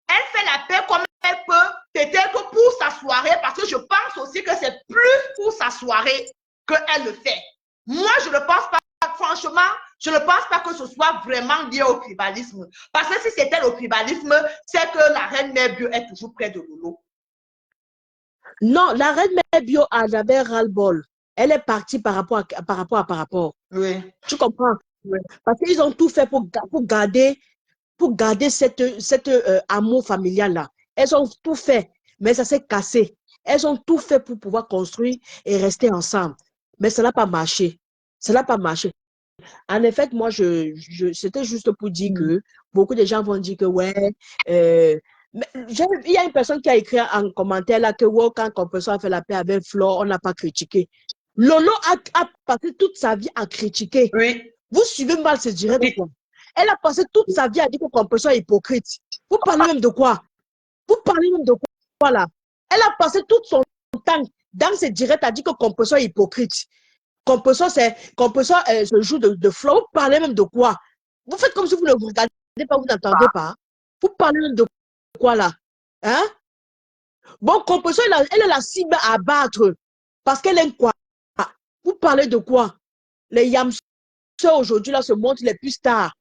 elle fait la paix comme elle peut, peut-être pour sa soirée, parce que je pense aussi que c'est plus pour sa soirée qu'elle le fait. Moi, je ne pense pas, franchement, je ne pense pas que ce soit vraiment lié au tribalisme. Parce que si c'était le tribalisme, c'est que la reine mère bio est toujours près de Lolo. Non, la reine mère bio avait ras-le-bol. Elle est partie par rapport. Oui. Tu comprends? Oui. Parce qu'ils ont tout fait pour garder cette amour familial-là. Elles ont tout fait, mais ça s'est cassé. Elles ont tout fait pour pouvoir construire et rester ensemble. Mais ça n'a pas marché. Ça n'a pas marché. En effet, moi, c'était juste pour dire que beaucoup de gens vont dire que ouais, mais il y a une personne qui a écrit en commentaire là que ouais, quand Compresseur a fait la paix avec Flore, on n'a pas critiqué. Lolo a passé toute sa vie à critiquer. Oui. Vous suivez mal ce direct ou quoi? Elle a passé toute sa vie à dire que Compresseur est hypocrite. Vous parlez même de quoi? Vous parlez même de quoi là? Elle a passé tout son temps dans ce direct à dire que Compresseur est hypocrite. Compresseur, ce jour de Flore. Vous parlez même de quoi? Vous faites comme si vous ne vous regardez pas, vous n'entendez pas. Vous parlez même de quoi là? Hein? Bon, Compresseur, elle est la cible à abattre parce qu'elle aime quoi? Vous parlez de quoi? Les yamseurs aujourd'hui là se montrent les plus stars.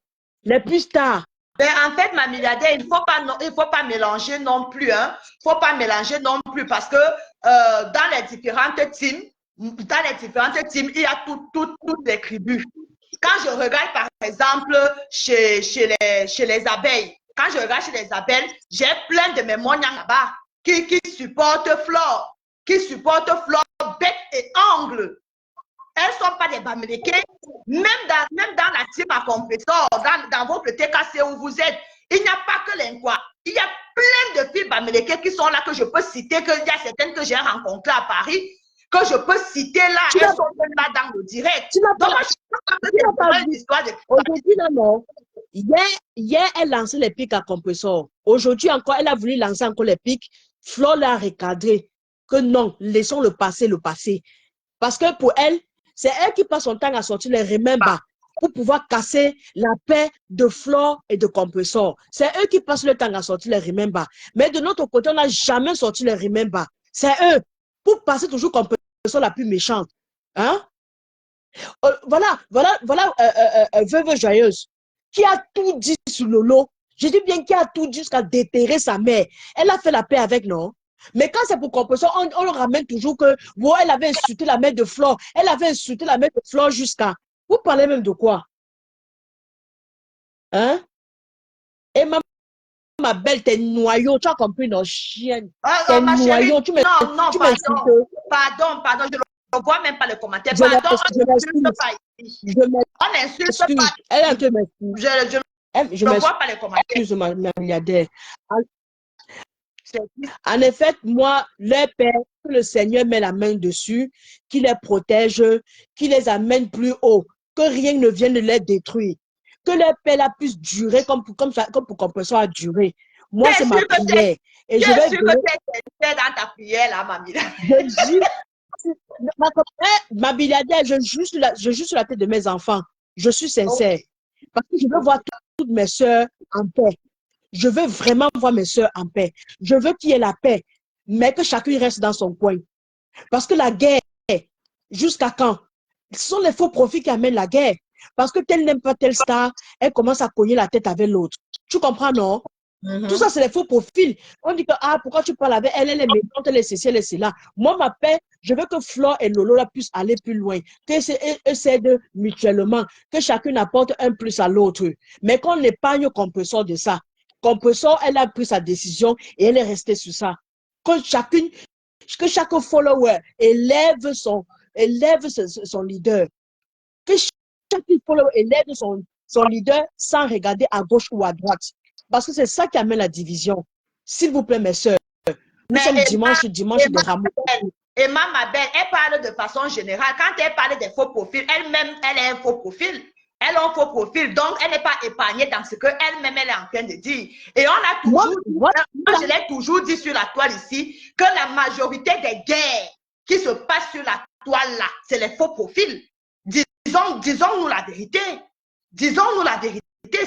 Les plus stars. Ben, en fait, ma milliardaire, il ne faut pas mélanger non plus. Hein. Il ne faut pas mélanger non plus parce que dans les différentes teams, il y a toutes les tribus. Quand je regarde, par exemple, chez les abeilles, quand je regarde chez les abeilles, j'ai plein de mes moignons là-bas qui supportent Flore, bec et Angle. Elles ne sont pas des Bamileke. Même dans la team à compresseur, dans votre TKC où vous êtes, il n'y a pas que l'Inqua. Il y a plein de filles Bamileke qui sont là que je peux citer, qu'il y a certaines que j'ai rencontrées à Paris, que je peux citer là. Elles sont là dans le direct. Donc, moi, je ne sais pas une histoire de... Aujourd'hui, non. Hier, elle lançait les pics à compresseur. Aujourd'hui encore, elle a voulu lancer encore les pics. Flo l'a recadré. Que non, laissons le passé. Parce que pour elle, c'est elle qui passe son temps à sortir les remembers pour pouvoir casser la paix de Flo et de compresseur. C'est eux qui passent le temps à sortir les remembers. Mais de notre côté, on n'a jamais sorti les remembers. C'est eux. Pour passer toujours compresseur la plus méchante. Hein? Voilà, Veuve Joyeuse, qui a tout dit sur Lolo. Je dis bien qui a tout dit jusqu'à déterrer sa mère. Elle a fait la paix avec, non? Mais quand c'est pour compresseur, on le ramène toujours que, wow, elle avait insulté la mère de Flore. Elle avait insulté la mère de Flore jusqu'à... Vous parlez même de quoi? Hein? Et ma belle, t'es noyau, tu as compris, non, chienne. T'es noyau, tu m'insultes. Pardon, je ne vois même pas le commentaire. Pardon, on n'insulte pas ici. On n'insulte pas. Elle est un peu m'excuse. Je ne vois pas les commentaires. Excuse-moi, milliardaire. En effet, moi, leur père, que le Seigneur met la main dessus, qu'il les protège, qu'il les amène plus haut, que rien ne vienne les détruire, que leur père la puisse durer comme pour compresseur a duré. Moi, c'est ma prière. Et je vais sûr que tu es dans ta prière, là, mamie. Ma milliardaire, je joue sur la tête de mes enfants. Je suis sincère. Parce que je veux voir toutes mes soeurs en paix. Je veux vraiment voir mes soeurs en paix. Je veux qu'il y ait la paix, mais que chacun reste dans son coin. Parce que la guerre, jusqu'à quand? Ce sont les faux profits qui amènent la guerre. Parce que tel n'aime pas tel star, elle commence à cogner la tête avec l'autre. Tu comprends, non? Tout ça, c'est les faux profils. On dit que, pourquoi tu parles avec elle, elle est méchante, elle est ceci, elle est cela. Moi, ma paix, je veux que Flo et Lolo là, puissent aller plus loin, qu'eux s'aident mutuellement, que chacun apporte un plus à l'autre. Mais qu'on épargne compresseur de ça. Compresseur, elle a pris sa décision et elle est restée sur ça. Que chaque follower élève son leader. Que chaque follower élève son leader sans regarder à gauche ou à droite. Parce que c'est ça qui amène la division. S'il vous plaît, mes soeurs, nous sommes dimanche de Rameau. Emma, ma belle, elle parle de façon générale. Quand elle parle des faux profils, elle-même, elle est un faux profil. Elle a un faux profil, donc elle n'est pas épargnée dans ce qu'elle-même elle est en train de dire. Et on a toujours, moi, je l'ai toujours dit sur la toile ici, que la majorité des guerres qui se passent sur la toile là, c'est les faux profils. Disons-nous la vérité. Disons-nous la vérité,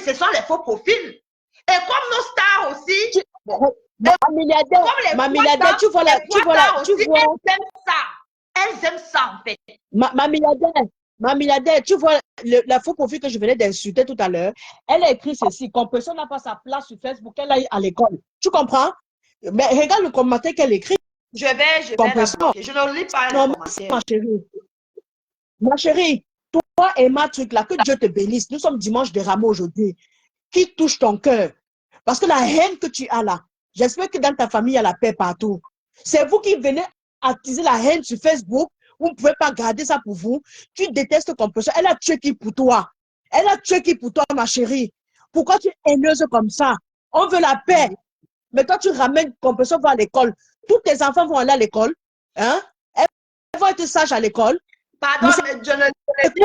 ce sont les faux profils. Et comme nos stars aussi, ma milliardaire, tu vois, elles aiment ça en fait. Ma milliardaire, tu vois la faux profil que je venais d'insulter tout à l'heure, elle a écrit ceci, compresseur n'a pas sa place sur Facebook, elle aille à l'école. Tu comprends? Mais regarde le commentaire qu'elle écrit. Je vais la bloquer. Je ne lis pas les commentaires. Ma chérie, toi et ma truc là, que Dieu te bénisse. Nous sommes dimanche de Rameau aujourd'hui. Qui touche ton cœur? Parce que la haine que tu as là, j'espère que dans ta famille, il y a la paix partout. C'est vous qui venez attiser la haine sur Facebook. Vous ne pouvez pas garder ça pour vous. Tu détestes compresseur. Elle a tué qui pour toi? Elle a tué qui pour toi, ma chérie? Pourquoi tu es haineuse comme ça? On veut la paix. Mais toi, tu ramènes compresseur à l'école. Tous tes enfants vont aller à l'école. Hein? Elles vont être sages à l'école. Pardon, je ne lis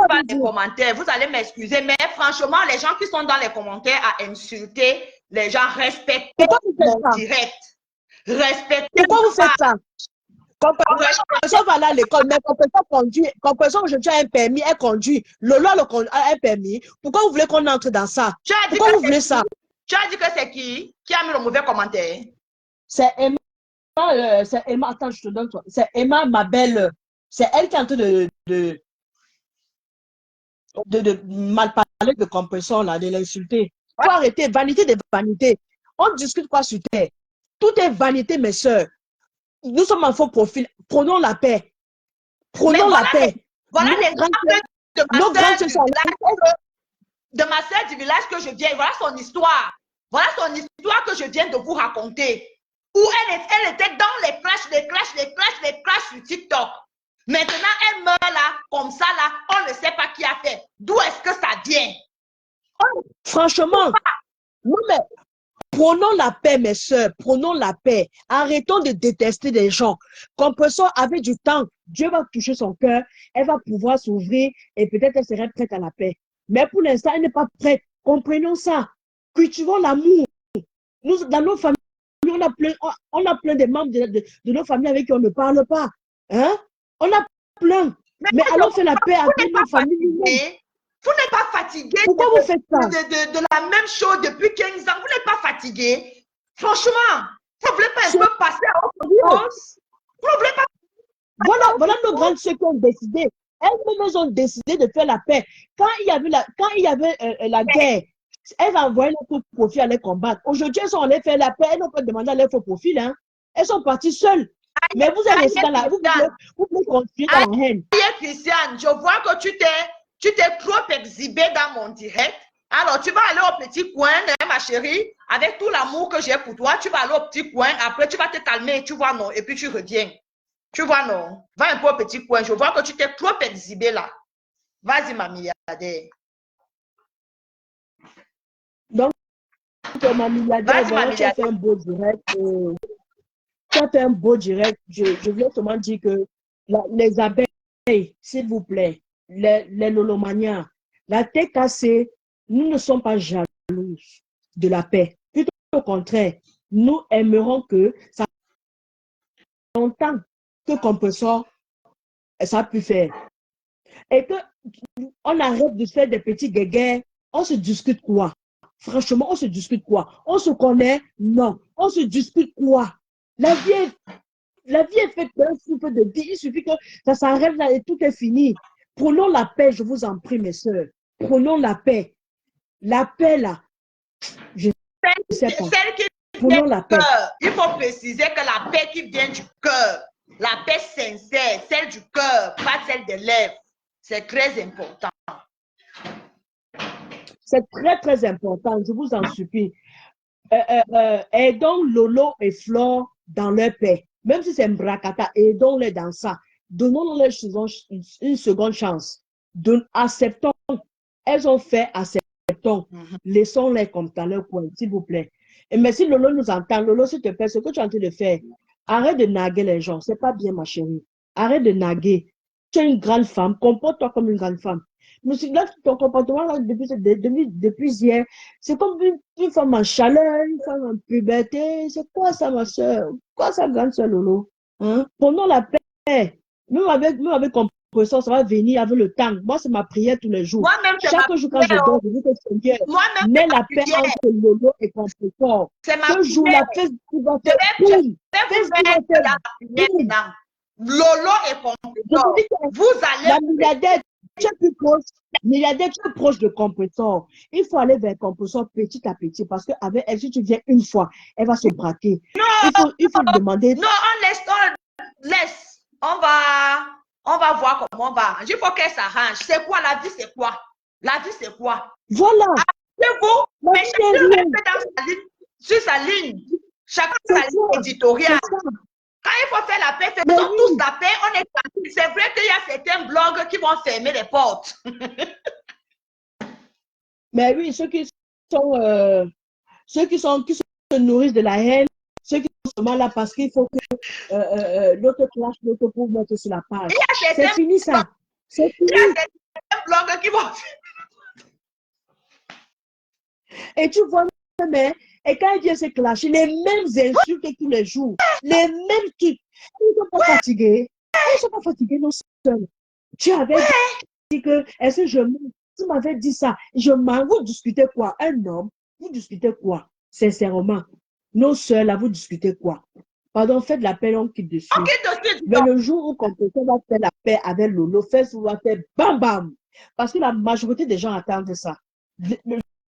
pas les commentaires. Vous allez m'excuser, mais franchement, les gens qui sont dans les commentaires à insulter, les gens respectent mon direct. Respectez. Pourquoi vous faites ça? Compresseur va aller à l'école, mais compresseur conduit. Compresseur aujourd'hui a un permis, elle conduit. Lolo a un permis. Pourquoi vous voulez qu'on entre dans ça? Pourquoi vous voulez ça? Tu as dit que c'est qui a mis le mauvais commentaire? C'est Emma. Attends, je te donne toi. C'est Emma, ma belle. C'est elle qui est en train de mal parler de compresseur, là, de l'insulter. Il faut arrêter. Vanité des vanités. On discute quoi sur terre? Tout est vanité, mes soeurs. Nous sommes en faux profil. Prenons la paix. Prenons la paix. Voilà les grands de ma soeur du village que je viens. Voilà son histoire. Voilà son histoire que je viens de vous raconter. Où elle était dans les clashs sur TikTok. Maintenant, elle meurt là, comme ça là, on ne sait pas qui a fait. D'où est-ce que ça vient? Franchement, non mais prenons la paix, mes soeurs, prenons la paix. Arrêtons de détester les gens. Compressor, avec du temps, Dieu va toucher son cœur, elle va pouvoir s'ouvrir et peut-être elle serait prête à la paix. Mais pour l'instant, elle n'est pas prête. Comprenons ça. Cultivons l'amour. Nous, dans nos familles, on a plein de membres de nos familles avec qui on ne parle pas. Hein? On a plein. Mais allons faire la paix avec nos familles. Vous n'êtes pas fatigué Pourquoi vous faites ça? De la même chose depuis 15 ans. Vous n'êtes pas fatigué. Franchement, vous ne voulez pas un peu passer à autre chose? Vous ne voulez pas. Voilà nos grandes sœurs qui ont décidé. Elles-mêmes ont décidé de faire la paix. Quand il y avait la guerre, elles envoyaient leur faux profil à les combattre. Aujourd'hui, elles sont allées faire la paix. Elles n'ont pas demandé à leur faux profil. Hein. Elles sont parties seules. Mais vous êtes restés dans la... Vous pouvez continuer dans la haine. Christiane, je vois que tu t'es trop exhibé dans mon direct. Alors, tu vas aller au petit coin, hein, ma chérie, avec tout l'amour que j'ai pour toi. Tu vas aller au petit coin. Après, tu vas te calmer. Tu vois, non. Et puis, tu reviens. Tu vois, non. Va un peu au petit coin. Je vois que tu t'es trop exhibé là. Vas-y, ma milliardaire. Donc, ma milliardaire, voilà, tu as fait un beau direct. Tu as fait un beau direct. Je voulais seulement dire que les abeilles, s'il vous plaît, les lolomanias, la tête cassée, nous ne sommes pas jalouses de la paix. Plutôt au contraire, nous aimerons que ça fait longtemps que Compressor, ça a pu faire. Et qu'on arrête de faire des petits guéguerres. On se discute quoi? Franchement, on se discute quoi? On se connaît? Non. On se discute quoi? La vie est faite d'un souffle de vie. Il suffit que ça s'arrête là et tout est fini. Prenons la paix, je vous en prie, mes soeurs. Prenons la paix. La paix, là, je ne sais pas. Celle qui Prenons la paix. Il faut préciser que la paix qui vient du cœur, la paix sincère, celle du cœur, pas celle des lèvres, c'est très important. C'est très, très important. Je vous en supplie. Aidons Lolo et Flore dans leur paix. Même si c'est un bracata, aidons-les dans ça. Donnons-leur une seconde chance. Acceptons. Elles ont fait, acceptons. Laissons-les comme dans leur coin, s'il vous plaît. Et mais si Lolo nous entend, Lolo, s'il te plaît, ce que tu es en train de faire, arrête de naguer les gens. C'est pas bien, ma chérie. Arrête de naguer. Tu es une grande femme. Comporte-toi comme une grande femme. Mais là, ton comportement là, depuis hier, c'est comme une femme en chaleur, une femme en puberté. C'est quoi ça, ma soeur? Quoi ça, grande soeur Lolo? Hein? Prenons la paix. Même avec Compressor, ça va venir avec le temps. Moi, c'est ma prière tous les jours. Chaque jour, quand je dors, je dis que Seigneur, mets la paix entre Lolo et Compressor. Ce jour-là, Facebook va faire boum. Facebook va faire boum. Lolo et Compressor, vous allez... La milliardaire, tu es plus proche. Milliardaire, tu es proche de Compressor. Il faut aller vers Compressor petit à petit parce qu'avec elle, si tu viens une fois, elle va se braquer. Non, il faut demander. Non, on laisse. On va voir comment on va. Il faut qu'elle s'arrange. C'est quoi la vie, c'est quoi? La vie, c'est quoi? Voilà. Arrêtez-vous, mais chacun reste sur sa ligne. Chacun sa ligne éditoriale. Quand il faut faire la paix, faisons tous la paix, on est tranquille. C'est vrai qu'il y a certains blogs qui vont fermer les portes. Mais oui, ceux qui se nourrissent de la haine, ceux qui sont seulement là parce qu'il faut que l'autre clash, l'autre pour mettre sur la page. C'est fini ça. C'est fini. Il y a certains blogs qui vont... Et tu vois, mais et quand il vient se clasher, les mêmes insultes tous les jours, les mêmes trucs. Ils ne sont pas fatigués. Ils ne sont pas fatigués, non seuls. Tu avais dit que, est-ce que tu m'avais dit ça, vous discutez quoi? Un homme, vous discutez quoi? Sincèrement, nos soeurs, là, vous discutez quoi? Pardon, faites la paix, on quitte dessus. Mais le jour où Compressor va faire la paix avec Lolo, Facebook va faire bam bam. Parce que la majorité des gens attendent ça.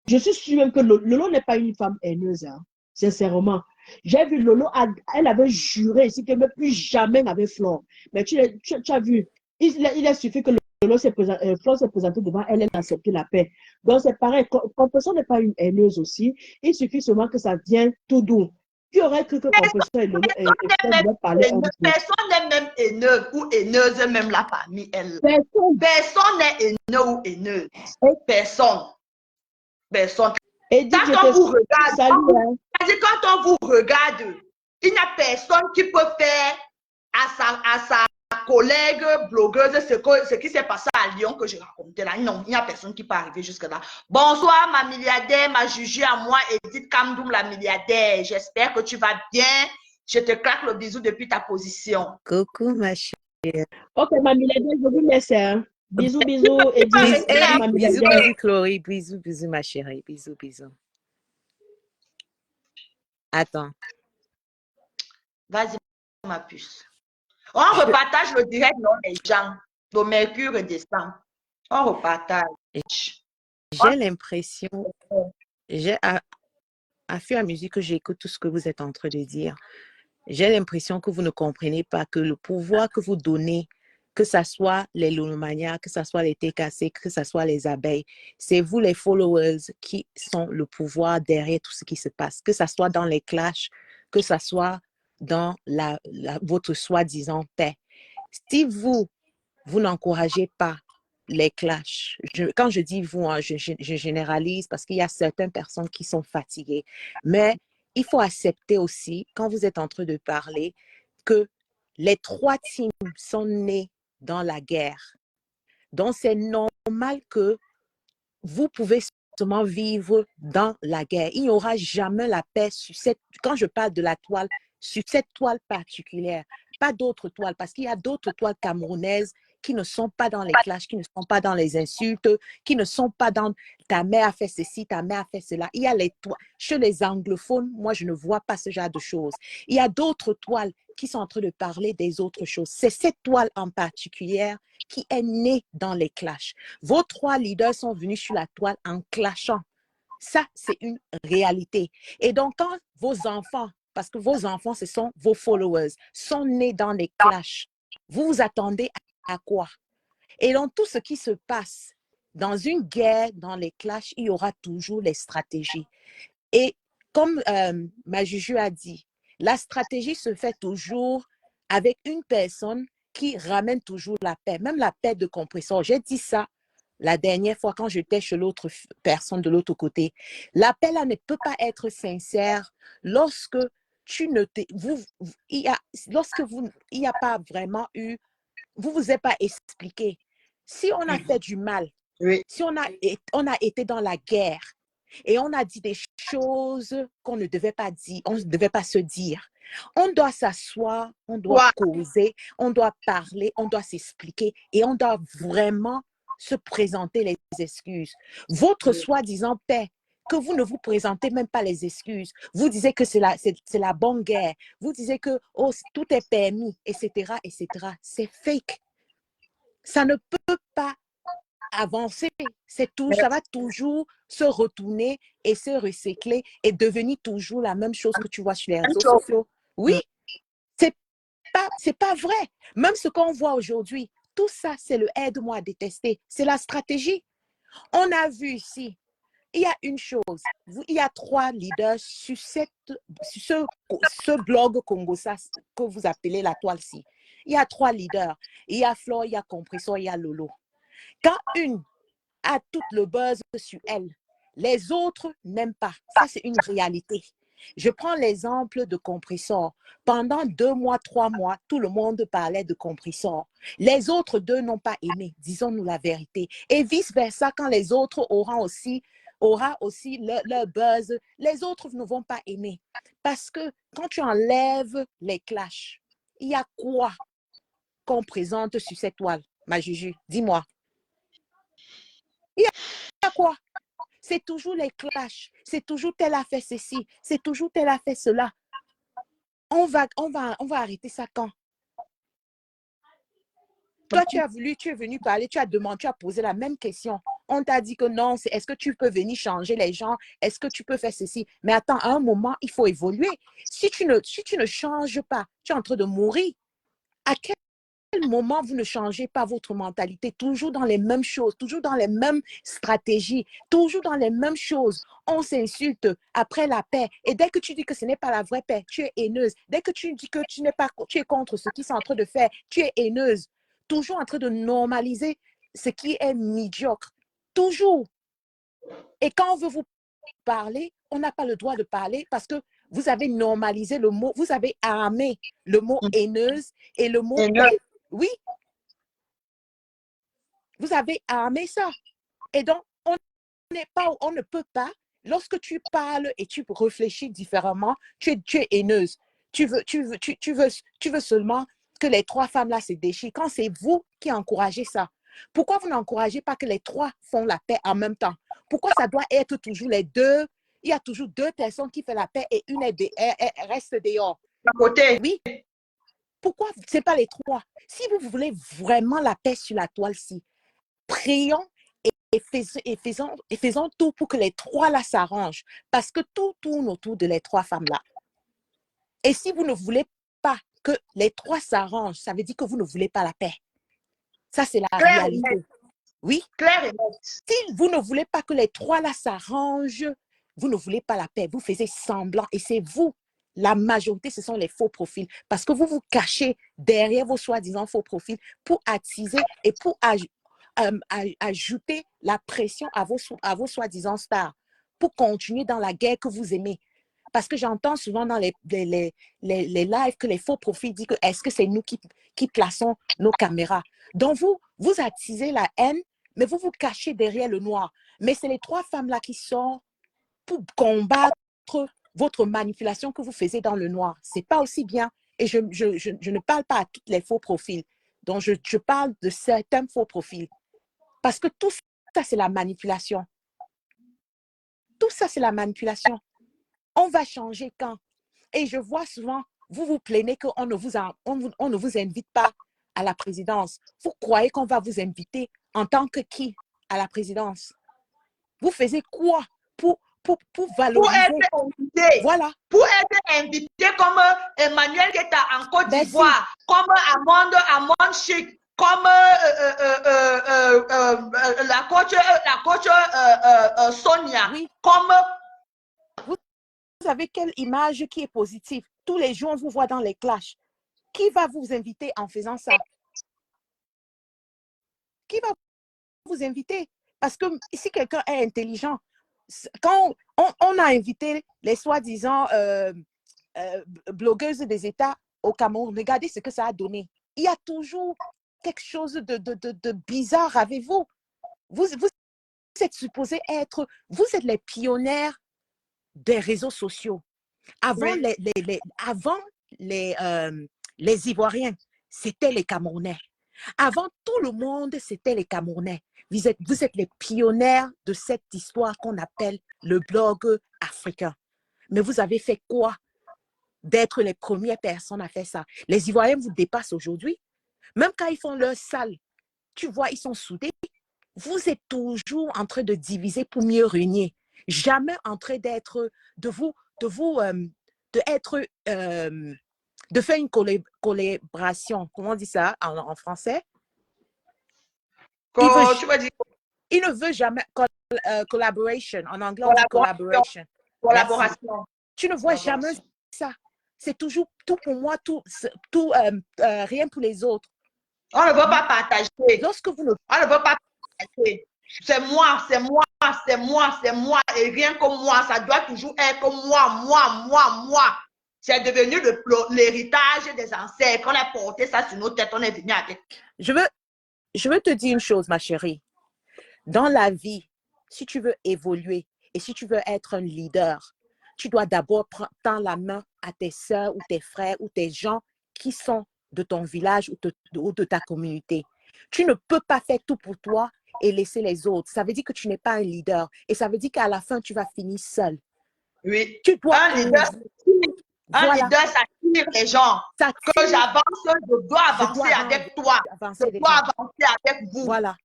Je suis sûre même que Lolo n'est pas une femme haineuse, hein, sincèrement. J'ai vu Lolo, elle avait juré ici qu'elle ne plus jamais n'avait Flore. Mais tu as vu, il a suffi que Flore s'est présenté devant elle, elle a accepté la paix. Donc c'est pareil, Compressor n'est pas une haineuse aussi. Il suffit seulement que ça vienne tout doux. Tu aurais cru que compresseur et Fleur devaient parler un peu. Personne n'est même haineux ou haineuse même là parmi elles. Personne. Personne n'est haineux ou haineuse. Personne. Personne. Edith, je Quand on vous te regarde, salue. Hein. quand on vous regarde, il n'y a personne qui peut faire à sa collègue blogueuse ce qui s'est passé à Lyon que je racontais là. Non, il n'y a personne qui peut arriver jusque-là. Bonsoir, ma milliardaire, ma Juju à moi, Edith Kamdoum, la milliardaire. J'espère que tu vas bien. Je te claque le bisou depuis ta position. Coucou, ma chérie. Ok, ma milliardaire, je vous laisse. Hein. Bisous, bisous, Edith. Bisous, ma Bisous, milliardaire. bisous, Chloé. Bisous, bisous, ma chérie. Bisous, bisous. Attends. Vas-y, ma puce. On repartage le direct, non, les gens. Le mercure descend. On repartage. J'ai l'impression, à fur et à mesure que j'écoute tout ce que vous êtes en train de dire, j'ai l'impression que vous ne comprenez pas que le pouvoir que vous donnez, que ce soit les lulomanias, que ce soit les TKC, que ce soit les abeilles, c'est vous les followers qui sont le pouvoir derrière tout ce qui se passe, que ce soit dans les clashs, que ce soit dans votre soi-disant paix. Si vous n'encouragez pas les clashs, quand je dis vous, hein, je généralise parce qu'il y a certaines personnes qui sont fatiguées, mais il faut accepter aussi, quand vous êtes en train de parler, que les trois teams sont nés dans la guerre. Donc, c'est normal que vous pouvez seulement vivre dans la guerre. Il n'y aura jamais la paix sur quand je parle de la toile, sur cette toile particulière, pas d'autres toiles, parce qu'il y a d'autres toiles camerounaises qui ne sont pas dans les clashs, qui ne sont pas dans les insultes, qui ne sont pas dans ta mère a fait ceci, ta mère a fait cela. Il y a les toiles. Chez les anglophones, moi, je ne vois pas ce genre de choses. Il y a d'autres toiles qui sont en train de parler des autres choses. C'est cette toile en particulier qui est née dans les clashs. Vos trois leaders sont venus sur la toile en clashant. Ça, c'est une réalité. Et donc, quand vos enfants, parce que vos enfants, ce sont vos followers, sont nés dans les clashs, vous vous attendez à quoi? Et dans tout ce qui se passe, dans une guerre, dans les clashs, il y aura toujours les stratégies. Et comme ma Juju a dit, la stratégie se fait toujours avec une personne qui ramène toujours la paix, même la paix de compresseur. J'ai dit ça la dernière fois quand j'étais chez l'autre personne de l'autre côté. La paix là ne peut pas être sincère lorsque tu ne il n'y a pas vraiment eu, vous êtes pas expliqué. Si on a fait du mal, oui. Si on a été dans la guerre et on a dit des choses qu'on ne devait pas dire, on ne devait pas se dire. On doit s'asseoir, on doit causer, on doit parler, on doit s'expliquer et on doit vraiment se présenter les excuses. Votre soi-disant paix, que vous ne vous présentez même pas les excuses. Vous disiez que c'est la bonne guerre. Vous disiez que oh, tout est permis, etc., etc. C'est fake. Ça ne peut pas avancer. Ça va toujours se retourner et se recycler et devenir toujours la même chose que tu vois sur les réseaux sociaux. Oui, c'est pas vrai. Même ce qu'on voit aujourd'hui, tout ça, c'est le aide-moi à détester. C'est la stratégie. On a vu ici, il y a une chose, il y a trois leaders sur ce blog Congosas que vous appelez la toile-ci. Il y a trois leaders. Il y a Flo, il y a Compressor, il y a Lolo. Quand une a tout le buzz sur elle, les autres n'aiment pas. Ça, c'est une réalité. Je prends l'exemple de Compressor. Pendant 2 mois, 3 mois, tout le monde parlait de Compressor. Les autres deux n'ont pas aimé, disons-nous la vérité. Et vice-versa, quand les autres aura aussi leur buzz, les autres ne vont pas aimer. Parce que quand tu enlèves les clashs, il y a quoi qu'on présente sur cette toile, ma Juju? Dis-moi. Il y a quoi? C'est toujours les clashs. C'est toujours tel a fait ceci. C'est toujours tel a fait cela. On va arrêter ça quand? Toi, tu es venu parler, tu as demandé, tu as posé la même question. On t'a dit que non, est-ce que tu peux venir changer les gens? Est-ce que tu peux faire ceci? Mais attends, à un moment, il faut évoluer. Si tu ne changes pas, tu es en train de mourir. À quel moment vous ne changez pas votre mentalité, toujours dans les mêmes choses, toujours dans les mêmes stratégies, toujours dans les mêmes choses? On s'insulte après la paix. Et dès que tu dis que ce n'est pas la vraie paix, tu es haineuse. Dès que tu dis que tu es contre ce qu'ils sont en train de faire, tu es haineuse. Toujours en train de normaliser ce qui est médiocre. Toujours. Et quand on veut vous parler, on n'a pas le droit de parler parce que vous avez normalisé le mot, vous avez armé le mot haineuse et le mot paix. Oui, vous avez armé ça. Et donc, on ne peut pas, lorsque tu parles et tu réfléchis différemment, tu es haineuse. Tu veux seulement que les trois femmes-là se déchirent. Quand c'est vous qui encouragez ça, pourquoi vous n'encouragez pas que les trois font la paix en même temps? Pourquoi ça doit être toujours les deux? Il y a toujours deux personnes qui font la paix et une reste dehors. À côté. Oui. Pourquoi ce n'est pas les trois? Si vous voulez vraiment la paix sur la toile-ci, prions et faisons tout pour que les trois là s'arrangent. Parce que tout tourne autour de les trois femmes-là. Et si vous ne voulez pas que les trois s'arrangent, ça veut dire que vous ne voulez pas la paix. Ça, c'est la réalité. Oui. Claire et nette. Si vous ne voulez pas que les trois là s'arrangent, vous ne voulez pas la paix. Vous faites semblant et c'est vous. La majorité, ce sont les faux profils. Parce que vous vous cachez derrière vos soi-disant faux profils pour attiser et pour ajouter la pression à vos soi-disant stars, pour continuer dans la guerre que vous aimez. Parce que j'entends souvent dans les lives que les faux profils disent que est-ce que c'est nous qui plaçons nos caméras. Donc vous attisez la haine, mais vous vous cachez derrière le noir. Mais c'est les trois femmes-là qui sont pour combattre votre manipulation que vous faisiez dans le noir. Ce n'est pas aussi bien. Et je ne parle pas à tous les faux profils. Donc, je parle de certains faux profils. Parce que tout ça, c'est la manipulation. Tout ça, c'est la manipulation. On va changer quand? Et je vois souvent, vous vous plaignez qu'on ne vous invite pas à la présidence. Vous croyez qu'on va vous inviter en tant que qui à la présidence? Vous faisiez quoi pour valoriser? Pour être invité. Voilà. Pour être invité comme Emmanuel Guetta en Côte d'Ivoire, comme Amon Chic, comme la coach Sonia, oui. comme... Vous avez quelle image qui est positive? Tous les jours, on vous voit dans les clashs. Qui va vous inviter en faisant ça? Qui va vous inviter? Parce que si quelqu'un est intelligent, quand on a invité les soi-disant blogueuses des États au Cameroun, regardez ce que ça a donné. Il y a toujours quelque chose de bizarre avec vous. Vous êtes supposé être, vous êtes les pionnières des réseaux sociaux. Avant, oui. Avant les Ivoiriens, c'était les Camerounais. Avant, tout le monde, c'était les Camerounais. Vous êtes les pionnières de cette histoire qu'on appelle le blog africain. Mais vous avez fait quoi d'être les premières personnes à faire ça? Les Ivoiriens vous dépassent aujourd'hui. Même quand ils font leur salle, tu vois, ils sont soudés. Vous êtes toujours en train de diviser pour mieux régner. Jamais en train d'être, de faire une collaboration. Comment on dit ça en français? Il ne veut jamais collaboration. En anglais, on dit collaboration. Collaboration. Tu ne vois jamais ça. C'est toujours tout pour moi, rien pour les autres. On ne veut pas partager. Lorsque vous ne... On ne veut pas partager. C'est moi, c'est moi, c'est moi, c'est moi. Et rien que moi, ça doit toujours être moi. C'est devenu l'héritage des ancêtres. On a porté ça sur nos têtes, on est venu avec. Je veux te dire une chose, ma chérie. Dans la vie, si tu veux évoluer et si tu veux être un leader, tu dois d'abord tendre la main à tes soeurs ou tes frères ou tes gens qui sont de ton village ou de ta communauté. Tu ne peux pas faire tout pour toi et laisser les autres. Ça veut dire que tu n'es pas un leader. Et ça veut dire qu'à la fin, tu vas finir seul. Oui. Tu dois un leader, ça tire les gens. Que j'avance, je dois avancer avec toi. Je dois avancer avec vous. Voilà.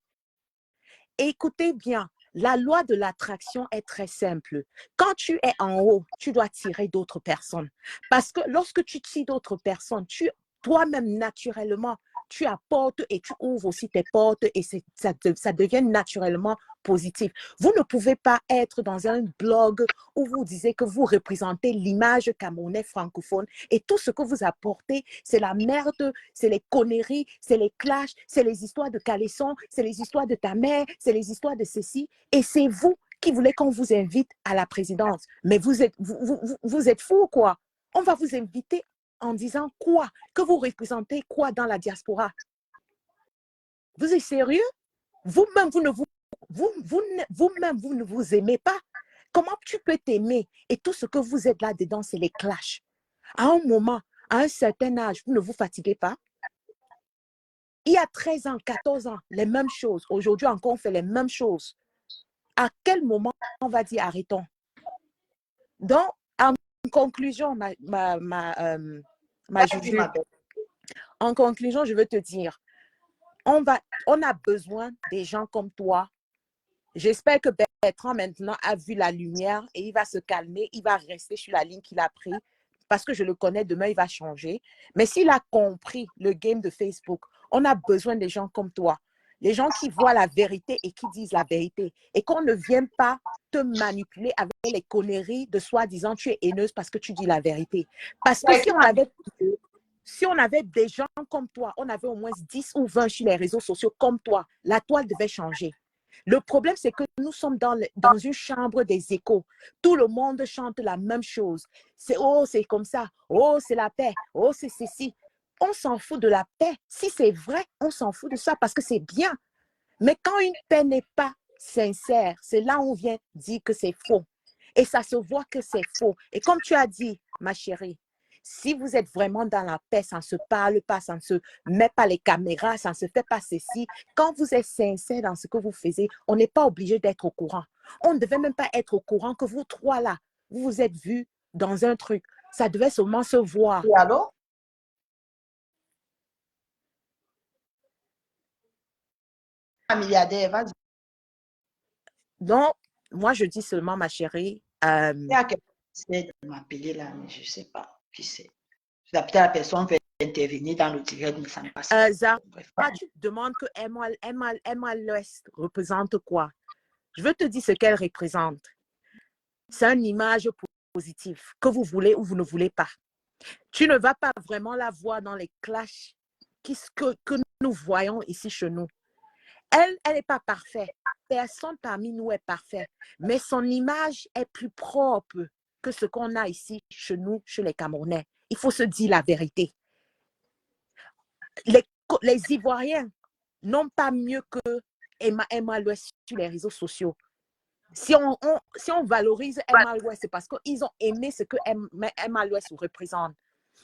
Écoutez bien, la loi de l'attraction est très simple. Quand tu es en haut, tu dois tirer d'autres personnes. Parce que lorsque tu tires d'autres personnes, toi-même, naturellement, tu apportes et tu ouvres aussi tes portes et ça devient naturellement positif. Vous ne pouvez pas être dans un blog où vous disiez que vous représentez l'image camerounais francophone et tout ce que vous apportez, c'est la merde, c'est les conneries, c'est les clashs, c'est les histoires de caleçon, c'est les histoires de ta mère, c'est les histoires de ceci. Et c'est vous qui voulez qu'on vous invite à la présidence. Mais vous êtes fous, quoi. On va vous inviter en disant quoi? Que vous représentez quoi dans la diaspora? Vous êtes sérieux? Vous-même, vous ne vous aimez pas. Comment tu peux t'aimer? Et tout ce que vous êtes là-dedans, c'est les clashs. À un moment, à un certain âge, vous ne vous fatiguez pas? Il y a 13 ans, 14 ans, les mêmes choses. Aujourd'hui encore, on fait les mêmes choses. À quel moment on va dire arrêtons? Donc, en conclusion, Juju, en conclusion, je veux te dire, on a besoin des gens comme toi. J'espère que Bertrand maintenant a vu la lumière et il va se calmer, il va rester sur la ligne qu'il a prise parce que je le connais, demain il va changer. Mais s'il a compris le game de Facebook, on a besoin des gens comme toi. Les gens qui voient la vérité et qui disent la vérité. Et qu'on ne vienne pas te manipuler avec les conneries de soi-disant tu es haineuse parce que tu dis la vérité. Parce que si on avait des gens comme toi, on avait au moins 10 ou 20 sur les réseaux sociaux comme toi, la toile devait changer. Le problème, c'est que nous sommes dans une chambre des échos. Tout le monde chante la même chose. C'est oh, c'est comme ça. Oh, c'est la paix. Oh, c'est ceci. On s'en fout de la paix. Si c'est vrai, on s'en fout de ça parce que c'est bien. Mais quand une paix n'est pas sincère, c'est là où on vient dire que c'est faux. Et ça se voit que c'est faux. Et comme tu as dit, ma chérie, si vous êtes vraiment dans la paix, ça ne se parle pas, ça ne se met pas les caméras, ça ne se fait pas ceci. Quand vous êtes sincère dans ce que vous faites, on n'est pas obligé d'être au courant. On ne devait même pas être au courant que vous trois là, vous vous êtes vus dans un truc. Ça devait seulement se voir. Et alors? Un milliardaire, vas-y. Donc, moi, je dis seulement, ma chérie. Il y a quelqu'un qui essaie de m'appeler là, mais je ne sais pas qui c'est. Peut-être la personne veut intervenir dans le direct, mais ça ne passe pas. Zara, tu te demandes que Emma l'Ouest représente quoi? Je veux te dire ce qu'elle représente. C'est une image positive que vous voulez ou vous ne voulez pas. Tu ne vas pas vraiment la voir dans les clashs que nous voyons ici chez nous. Elle n'est pas parfaite. Personne parmi nous est parfait. Mais son image est plus propre que ce qu'on a ici chez nous, chez les Camerounais. Il faut se dire la vérité. Les Ivoiriens n'ont pas mieux que Emma l'Ouest sur les réseaux sociaux. Si on valorise Emma l'Ouest, c'est parce qu'ils ont aimé ce que Emma l'Ouest représente.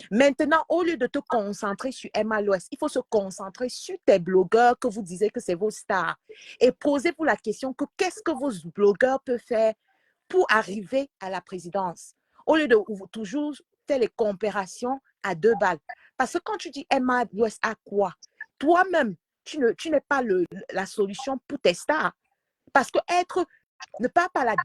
Maintenant, au lieu de te concentrer sur Emma l'Ouest, il faut se concentrer sur tes blogueurs que vous disiez que c'est vos stars. Et posez-vous la question que qu'est-ce que vos blogueurs peuvent faire pour arriver à la présidence? Au lieu de toujours faire les comparaisons à 2 balles. Parce que quand tu dis Emma l'Ouest à quoi? Toi-même, tu n'es pas la solution pour tes stars. Parce que ne pas la